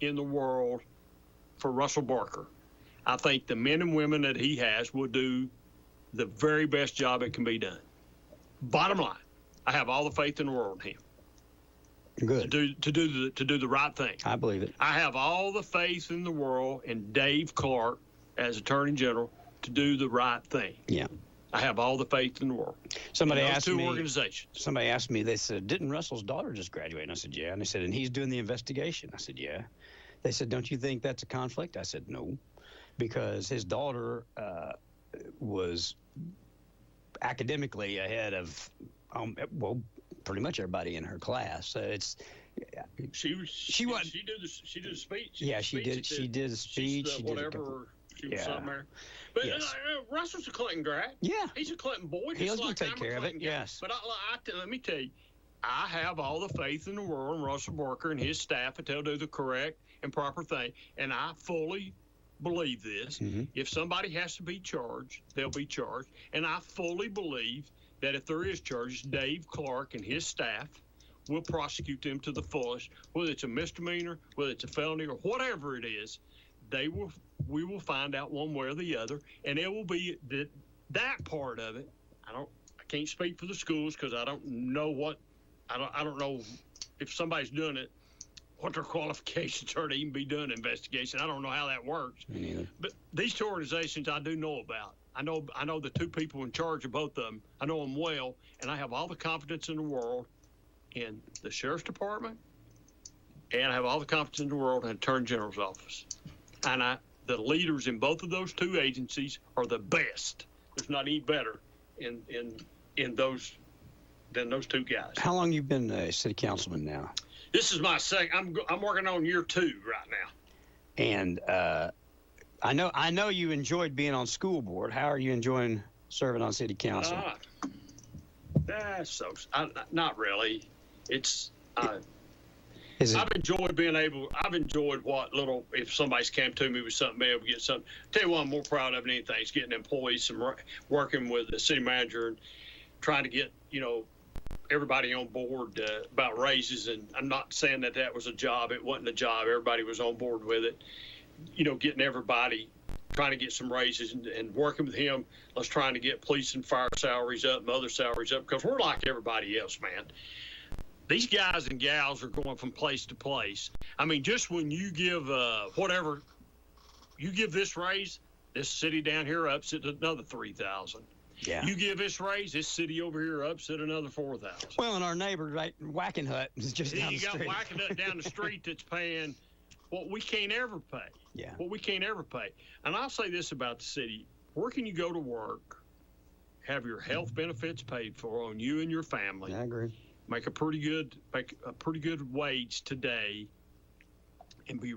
in the world for Russell Barker. I think the men and women that he has will do the very best job that can be done. Bottom line, I have all the faith in the world in him. Good. To do the right thing. I believe it. I have all the faith in the world in Dave Clark as Attorney General to do the right thing. Yeah. I have all the faith in the world. Somebody asked me. Organizations. Somebody asked me. They said, "Didn't Russell's daughter just graduate?" And I said, "Yeah." And they said, "And he's doing the investigation." I said, "Yeah." They said, "Don't you think that's a conflict?" I said, "No." Because his daughter was academically ahead of, pretty much everybody in her class. So it's she did the speech. Yeah, she did a speech. She was something there. But yes. Russell's a Clinton grad. Yeah, he's a Clinton boy. He's going to take care of it. Yes. But let me tell you, I have all the faith in the world in Russell Barker and his staff that they'll do the correct and proper thing, and I fully believe this. Mm-hmm. If somebody has to be charged, they'll be charged. And I fully believe that if there is charges, Dave Clark and his staff will prosecute them to the fullest, whether it's a misdemeanor, whether it's a felony, or whatever it is. We will find out one way or the other, and it will be that part of it. I can't speak for the schools because I don't know I don't know if somebody's doing it, what their qualifications are to even be doing an investigation. I don't know how that works. Me neither. But these two organizations I do know about. I know the two people in charge of both of them. I know them well, and I have all the confidence in the world in the Sheriff's Department, and I have all the confidence in the world in the Attorney General's office. And the leaders in both of those two agencies are the best. There's not any better in those than those two guys. How long you been a city councilman now? This is my second. I'm working on year 2 right now. And I know you enjoyed being on school board. How are you enjoying serving on city council? Not really. I've enjoyed what little, if somebody's came to me with something, be able to get something. Tell you what I'm more proud of than anything is getting employees, working with the city manager and trying to get, everybody on board about raises. And I'm not saying that was a job. It wasn't a job. Everybody was on board with it. Getting everybody, trying to get some raises and working with him. Let's trying to get police and fire salaries up and other salaries up because we're like everybody else, man. these guys and gals are going from place to place. I mean, just when you give whatever you give this raise, this city down here ups it another 3,000. Yeah. You give this raise, this city over here ups it another 4,000. Well, and our neighbor, right, Whacking Hut, is just down the street. You got Whacking Hut down the street that's paying what we can't ever pay. Yeah. What we can't ever pay. And I'll say this about the city: where can you go to work, have your health benefits paid for on you and your family? I agree. Make a pretty good wage today, and be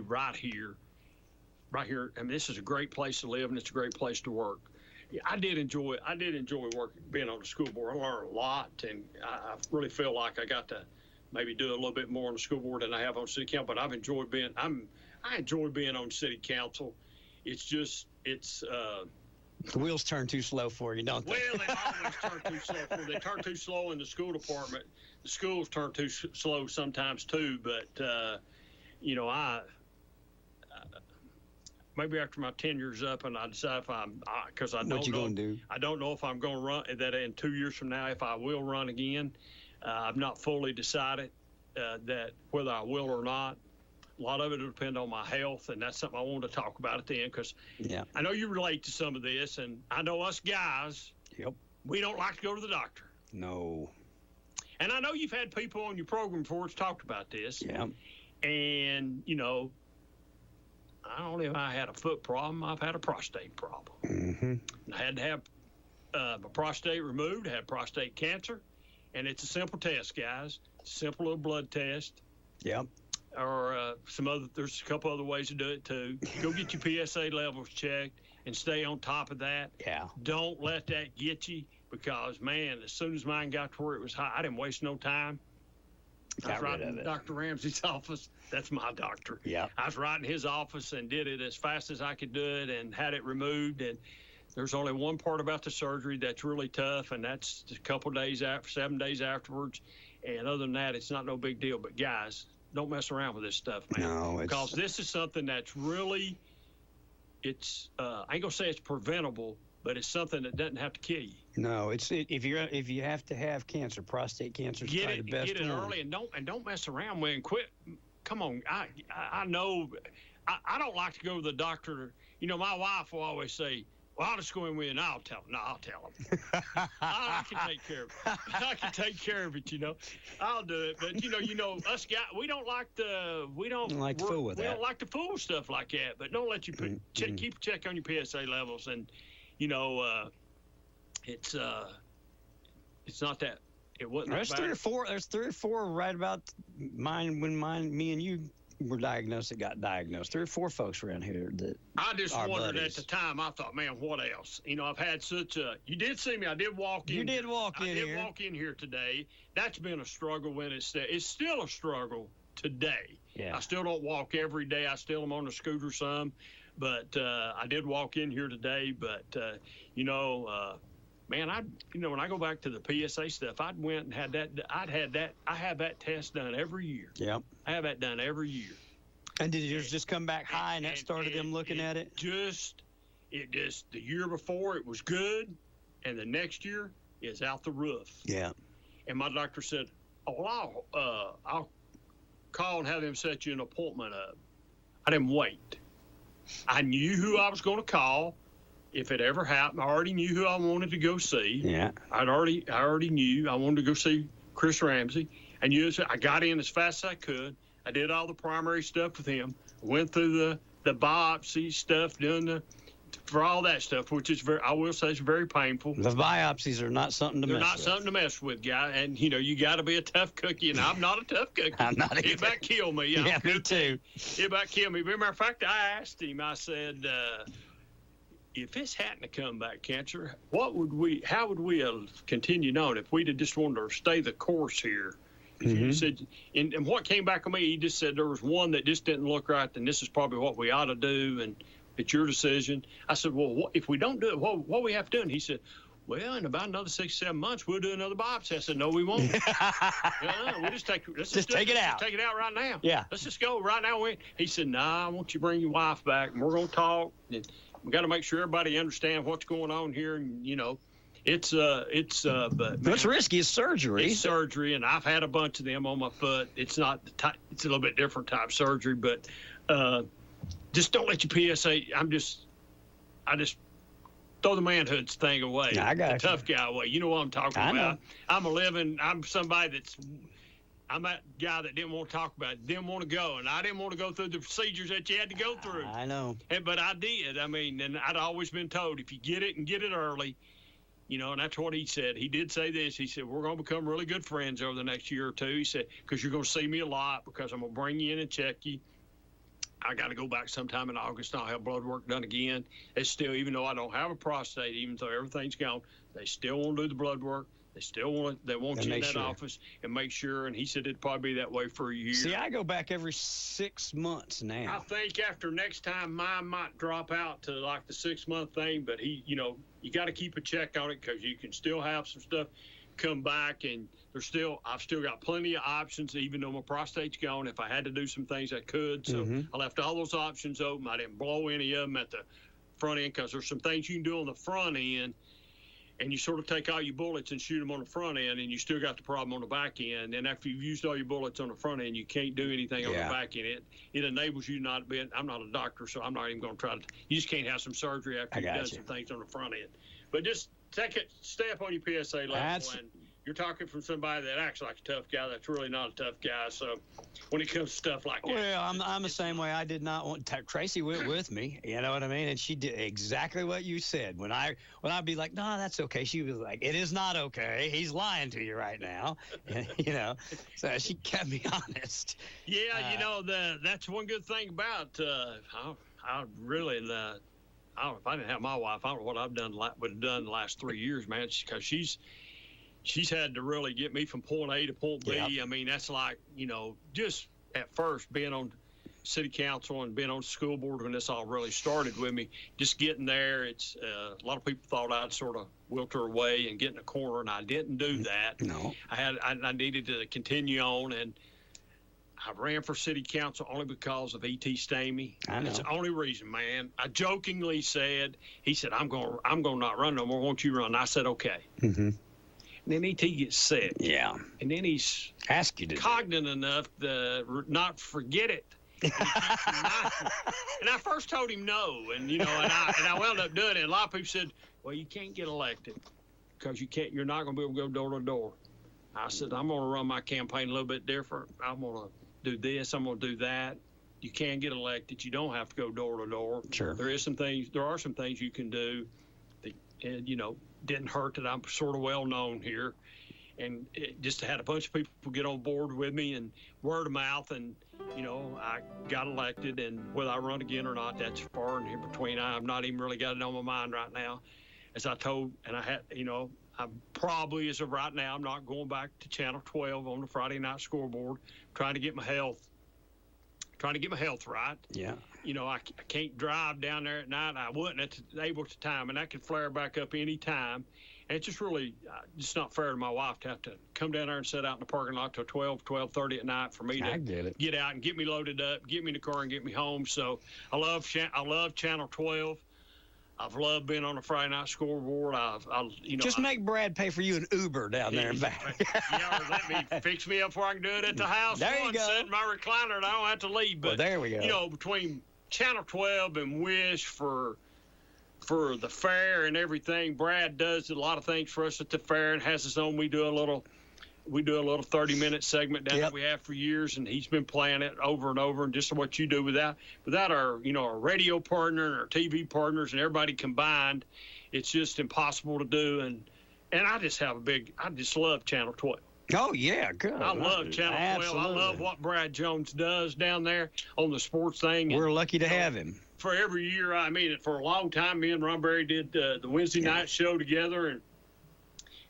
right here. Right here. I mean, this is a great place to live, and it's a great place to work. I did enjoy working, being on the school board. I learned a lot, and I really feel like I got to maybe do a little bit more on the school board than I have on city council. But I enjoy being on city council. It's just the wheels turn too slow for you, don't they? Well, they always turn too slow for you. They turn too slow in the school department. The schools turn too slow sometimes too. But maybe after my tenure's up and I decide if because I don't know. I don't know if I'm going to run that in 2 years from now, if I will run again. I've not fully decided that whether I will or not. A lot of it will depend on my health, and that's something I wanted to talk about at the end because I know you relate to some of this, and I know us guys, we don't like to go to the doctor. No. And I know you've had people on your program before that's talked about this. Yeah. And, not only have I had a foot problem, I've had a prostate problem. Mm-hmm. I had to have my prostate removed, had prostate cancer, and it's a simple test, guys. Simple little blood test. Yep. Or there's a couple other ways to do it too. Go get your PSA levels checked and stay on top of that. Yeah. Don't let that get you because, man, as soon as mine got to where it was high, I didn't waste no time. I was right in Dr. Ramsey's office. That's my doctor. Yeah. I was right in his office and did it as fast as I could do it and had it removed. And there's only one part about the surgery that's really tough, and that's a couple days after, 7 days afterwards. And other than that, it's not no big deal. But, guys, don't mess around with this stuff, man. No, because this is something that's really, I ain't going to say it's preventable, but it's something that doesn't have to kill you. No, if you have to have cancer, prostate cancer is probably the best one. Get it early and don't mess around with it and quit. Come on, I know I don't like to go to the doctor. My wife will always say, "Well, I'll just go in with you and I'll tell him." No, I'll tell him. I can take care of it. I can take care of it. I'll do it. But us guys, we don't like to fool with that. We don't like to fool stuff like that. But don't let you keep a check on your PSA levels and. It's not that it wasn't. There's three or four right about mine when me and you were diagnosed. It got diagnosed. 3 or 4 folks around here that. I just wondered buddies. at the time. I thought, man, what else? I've had such a. You did see me. I did walk in. You did walk in here. I did walk in here today. That's been a struggle when it's still a struggle today. Yeah. I still don't walk every day. I still am on the scooter some. But I did walk in here today. But man, when I go back to the PSA stuff, I went and had that. I have that test done every year. Yep. I have that done every year. And did yours just come back high, and that started them looking at it? The year before it was good, and the next year is out the roof. Yeah. And my doctor said, "Oh, I'll call and have them set you an appointment up." I didn't wait. I knew who I was going to call if it ever happened. I already knew who I wanted to go see. Yeah. I already knew I wanted to go see Chris Ramsey. And I got in as fast as I could. I did all the primary stuff with him. Went through the biopsy stuff, for all that stuff, which is I will say is very painful. The biopsies are not something to mess with. They're not something to mess with, guy. And, you got to be a tough cookie, and I'm not a tough cookie. I'm not either. It about kill me. Yeah, me too. It about kill me. As a matter of fact, I asked him, I said, if this hadn't come back cancer, how would we have continued on if we'd have just wanted to stay the course here? Mm-hmm. He said, and what came back on me, he just said there was one that just didn't look right, and this is probably what we ought to do, and it's your decision. I said, well, if we don't do it, what we have to do? And he said, well, in about another 6 or 7 months, we'll do another biopsy. I said, no, we won't. We'll just take it out. Just take it out right now. Yeah. Let's just go right now. He said, nah, I want you to bring your wife back, and we're going to talk. And we got to make sure everybody understands what's going on here. And, It's but man, what's risky is surgery. It's surgery, and I've had a bunch of them on my foot. It's not it's a little bit different type surgery, but just don't let your PSA. I just throw the manhood thing away. I got the tough guy away. You know what I'm talking about. I'm somebody I'm that guy that didn't want to talk about it, didn't want to go, and I didn't want to go through the procedures that you had to go through. I know. But I did. I mean, and I'd always been told, if you get it and get it early, you know, and that's what he said. He did say this. He said, we're going to become really good friends over the next year or two. He said, because you're going to see me a lot, because I'm going to bring you in and check you. I got to go back sometime in August, and I'll have blood work done again. It's still, even though I don't have a prostate, even though everything's gone, they still want to do the blood work. They still want you in that office and make sure. And he said it'd probably be that way for a year. See, I go back every 6 months now. I think after next time, mine might drop out to like the 6-month thing. But he, you know, you got to keep a check on it, because you can still have some stuff come back, and I've still got plenty of options, even though my prostate's gone. If I had to do some things, I could. So I left all those options open. I didn't blow any of them at the front end, because there's some things you can do on the front end. And you sort of take all your bullets and shoot them on the front end, and you still got the problem on the back end. And after you've used all your bullets on the front end, you can't do anything on the back end. It enables you not to be. I'm not a doctor, so I'm not even going to try to. You just can't have some surgery after you've done some things on the front end. But just stay up on your PSA level. And you're talking from somebody that acts like a tough guy. That's really not a tough guy. So when it comes to stuff like that. Well, I'm the same way. I did not want Tracy went with me. You know what I mean? And she did exactly what you said. When I'd be like, no, that's okay. She was like, it is not okay. He's lying to you right now. You know, so she kept me honest. Yeah, you know, that's one good thing about I really I don't know if I didn't have my wife. I don't know what would have done the last 3 years, man, because she's had to really get me from point A to point B. I mean, that's like, you know, just at first being on city council and being on the school board when this all really started with me, just getting there. It's a lot of people thought I'd sort of wilt her away and get in a corner, and I didn't do that. No, I needed to continue on, and I ran for city council only because of E.T. Stamey. That's the only reason, man. I jokingly said, he said, I'm going to not run no more. Won't you run? I said, okay. And then E.T. gets sick. Yeah. And then he's cognizant enough to not forget it. And I first told him no, and you know, and I wound up doing it. A lot of people said, well, you can't get elected because you're not going to be able to go door to door. I said, I'm going to run my campaign a little bit different. I'm going to do this. I'm going to do that. You can get elected. You don't have to go door to door. Sure. There are some things you can do that, you know, didn't hurt that I'm sort of well known here. And it just had a bunch of people get on board with me, and word of mouth, and, you know, I got elected. And whether I run again or not, that's far in between. I've not even really got it on my mind right now. As I told, and I had, you know, I'm probably, as of right now, I'm not going back to Channel 12 on the Friday night scoreboard, trying to get my health right. Yeah. You know, I can't drive down there at night. I wasn't able at the time, and that could flare back up any time. And it's just really just not fair to my wife to have to come down there and sit out in the parking lot till 12:30 at night for me to get out and get me loaded up, get me in the car, and get me home. So I love Channel 12. I've loved being on the Friday night scoreboard. Just make Brad pay for you an Uber down there and back. Yeah, or let me fix me up where I can do it at the house. There you go. Sit in my recliner and I don't have to leave. But there we go. You know, between Channel 12 and WYSH for the fair and everything, Brad does a lot of things for us at the fair and has his own. We do a little 30-minute segment down that we have for years, and he's been playing it over and over. And just what you do without our, you know, our radio partner and our TV partners and everybody combined, it's just impossible to do. And I just love Channel 12. Oh yeah, good. I love Channel 12. Absolutely. I love what Brad Jones does down there on the sports thing. We're lucky to have him. For every year, I mean, for a long time, me and Ron Berry did the Wednesday night show together, and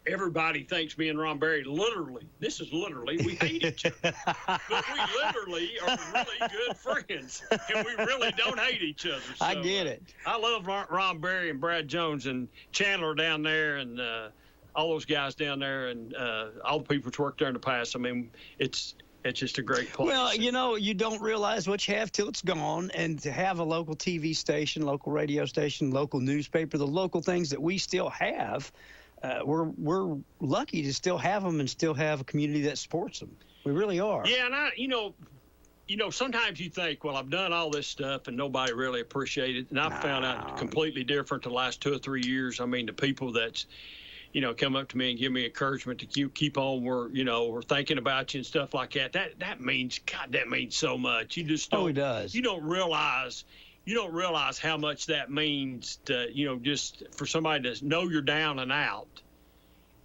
everybody thinks me and Ron Berry we hate each other. But we literally are really good friends, and we really don't hate each other. So, I get it. I love Ron Berry and Brad Jones and Chandler down there, and all those guys down there, and all the people that's worked there in the past. I mean, it's just a great place. Well, you know, you don't realize what you have till it's gone. And to have a local TV station, local radio station, local newspaper, the local things that we still have, we're lucky to still have them and still have a community that supports them. We really are. Yeah, and sometimes you think, well, I've done all this stuff and nobody really appreciated it. And I've found out completely different the last 2 or 3 years. I mean, the people that's, come up to me and give me encouragement to keep on, we're thinking about you and stuff like that. That means so much. You just don't. Oh, it does. You don't realize how much that means to, just for somebody to know you're down and out,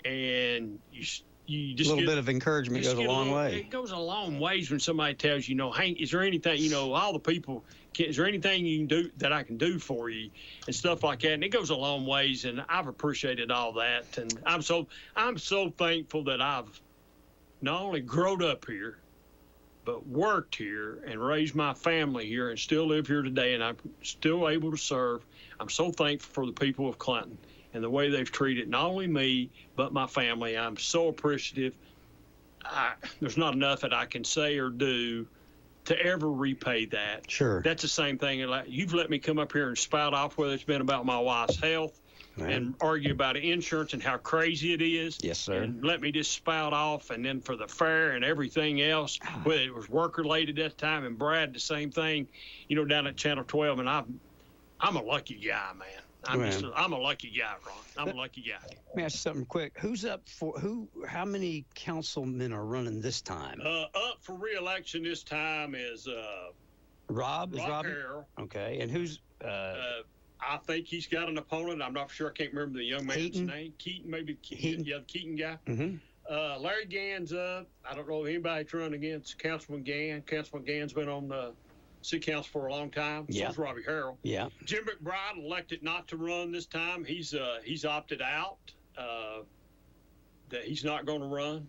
and you just a little bit of encouragement goes a long way. It goes a long ways when somebody tells you, hey, is there anything, all the people, is there anything you can do that I can do for you and stuff like that? And it goes a long ways, and I've appreciated all that. And I'm so thankful that I've not only grown up here, but worked here and raised my family here and still live here today, and I'm still able to serve. I'm so thankful for the people of Clinton and the way they've treated not only me, but my family. I'm so appreciative. There's not enough that I can say or do to ever repay that. Sure. That's the same thing. You've let me come up here and spout off whether it's been about my wife's health and argue about insurance and how crazy it is. Yes, sir. And let me just spout off, and then for the fair and everything else, whether it was work-related at the time, and Brad, the same thing, down at Channel 12. And I'm a lucky guy, man. I'm a lucky guy, Ron. I'm a lucky guy. Let me ask you something quick. Who's up for how many councilmen are running this time? Up for re-election this time is Rob Harrell. Okay. And who's I think he's got an opponent. I'm not sure. I can't remember the young man's name. Keaton, maybe. Keaton. Yeah, the Keaton guy. Mm-hmm. Larry Gann's up. I don't know if anybody's running against Councilman Gann. Councilman Gann's been on the city council for a long time. Yeah. So's Robbie Harrell. Yeah. Jim McBride elected not to run this time. He's opted out. That he's not going to run.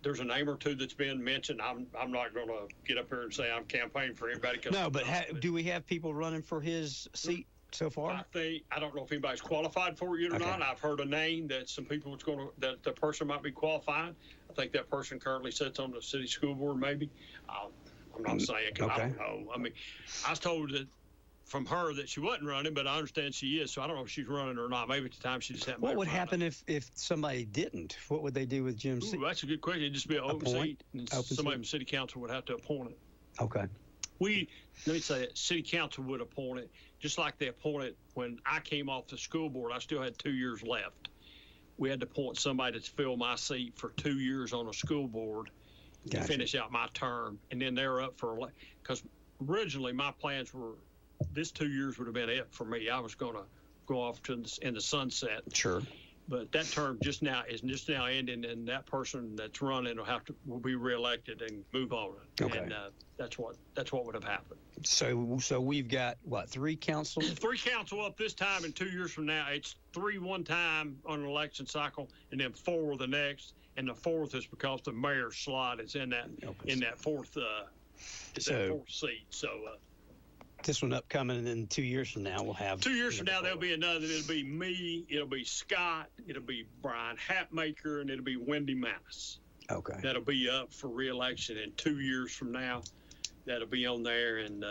There's a name or two that's been mentioned. I'm not going to get up here and say I'm campaigning for anybody. No, but do we have people running for his seat so far? I don't know if anybody's qualified for it yet or not. I've heard a name that some people that the person might be qualified. I think that person currently sits on the city school board. Maybe. I'm not saying because I don't know. I mean, I was told that from her that she wasn't running, but I understand she is. So I don't know if she's running or not. Maybe at the time she just hadn't. What would happen if somebody didn't? What would they do with Jim's seat? That's a good question. It'd just be an open seat, and somebody from city council would have to appoint it. Okay. Let me say it. City council would appoint it, just like they appointed when I came off the school board. I still had 2 years left. We had to appoint somebody to fill my seat for 2 years on a school board. To finish out my term, and then they're up for because originally my plans were this 2 years would have been it for me. I was going to go off in the sunset. Sure. But that term is just now ending, and that person that's running will be reelected and move on. Okay. And that's what would have happened. So we've got what, 3 council? 3 council up this time, and 2 years from now it's 3 one time on an election cycle, and then 4 the next. And the 4th is because the mayor's slot is in that fourth seat. So this one upcoming, and then 2 years from now we'll have 2 years from now there'll be another. It'll be me. It'll be Scott. It'll be Brian Hatmaker, and it'll be Wendy Mattis. Okay. That'll be up for re-election, and 2 years from now, that'll be on there. And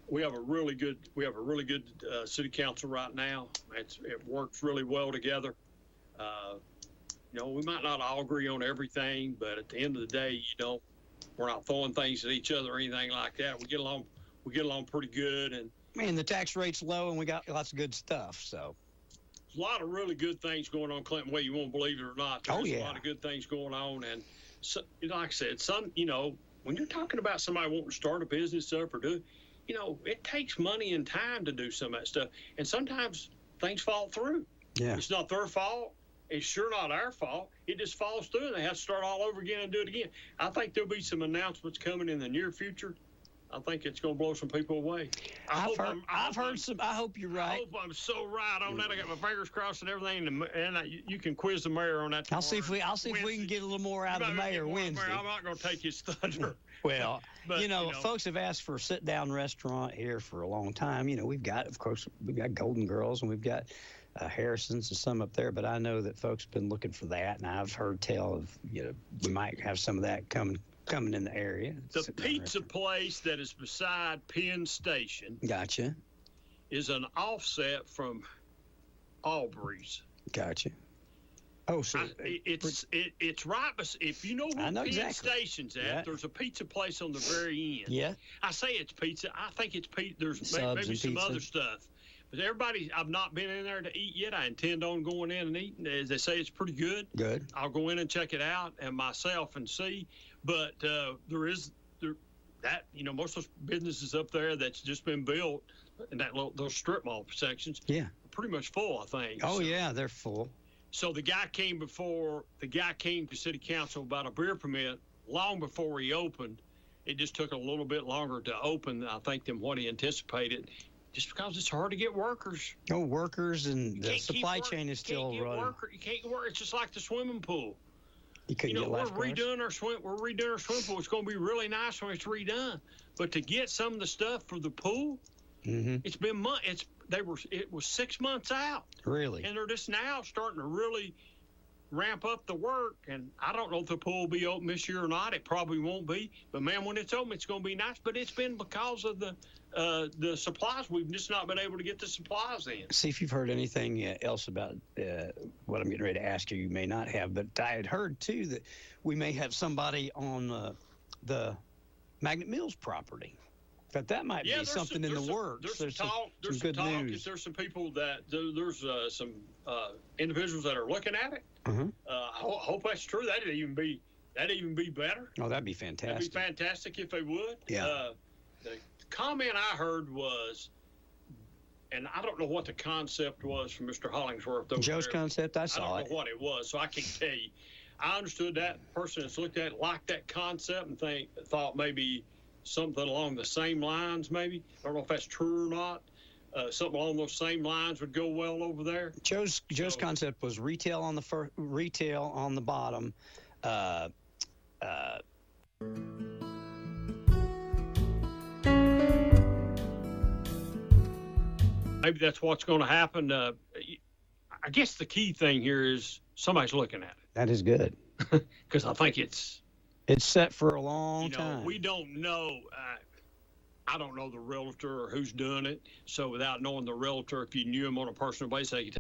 we have a really good city council right now. It works really well together. We might not all agree on everything, but at the end of the day, we're not throwing things at each other or anything like that. We get along pretty good. And man, the tax rate's low, and we got lots of good stuff. So there's a lot of really good things going on, Clinton, whether you won't believe it or not. There's a lot of good things going on. And so, like I said, when you're talking about somebody wanting to start a business up or it takes money and time to do some of that stuff. And sometimes things fall through. Yeah. It's not their fault. It's sure not our fault. It just falls through, and they have to start all over again and do it again. I think there'll be some announcements coming in the near future. I think it's going to blow some people away. I've heard some. I hope you're right. I hope I'm so right on that. I got my fingers crossed and everything, and you can quiz the mayor on that tomorrow. I'll see if we can get a little more out of the mayor Wednesday. I'm not going to take his thunder. Well, folks have asked for a sit-down restaurant here for a long time. We've got Golden Girls, and we've got Harrison's and some up there, but I know that folks have been looking for that, and I've heard tell of we might have some of that coming in the area. The pizza place that is beside Penn Station, gotcha, is an offset from Aubrey's. Gotcha. Oh, so it's right. But if you know where Penn exactly. Station's at, there's a pizza place on the very end. Yeah. I say it's pizza. I think it's pizza. There's Subs maybe some pizza. other stuff. But I've not been in there to eat yet. I intend on going in and eating. As they say, it's pretty good. Good. I'll go in and check it out and myself and see. But most of those businesses up there that's just been built in those strip mall sections. Yeah. Are pretty much full, I think. Oh, yeah, they're full. So the guy came to city council about a beer permit long before he opened. It just took a little bit longer to open, I think, than what he anticipated, just because it's hard to get workers. Oh, workers and the supply chain is still running. You can't get work. It's just like the swimming pool. You couldn't get lifeguards. We're redoing our swimming pool. It's going to be really nice when it's redone. But to get some of the stuff for the pool, it's been months. It was 6 months out. Really? And they're just now starting to really ramp up the work. And I don't know if the pool will be open this year or not. It probably won't be. But, man, when it's open, it's going to be nice. But it's been because of the supplies. We've just not been able to get the supplies in. See if you've heard anything else about what I'm getting ready to ask you. You may not have. But I had heard, too, that we may have somebody on the Magnet Mills property. That might be something in the works. There's some talk. There's some talk. News. There's some people there's some individuals that are looking at it. I hope that's true. That'd even be better. Oh, that'd be fantastic. That'd be fantastic if they would. Yeah. The comment I heard was, and I don't know what the concept was from Mr. Hollingsworth. Joe's concept, I saw it. I don't know what it was, so I can't tell you. I understood that person that's looked at it liked that concept and thought maybe something along the same lines, maybe. I don't know if that's true or not. Something along those same lines would go well over there. Joe's concept was retail on the retail on the bottom. Maybe that's what's going to happen. I guess the key thing here is somebody's looking at it. That is good. Because I think it's set for a long time. We don't know. I don't know the realtor or who's doing it. So without knowing the realtor, if you knew him on a personal basis,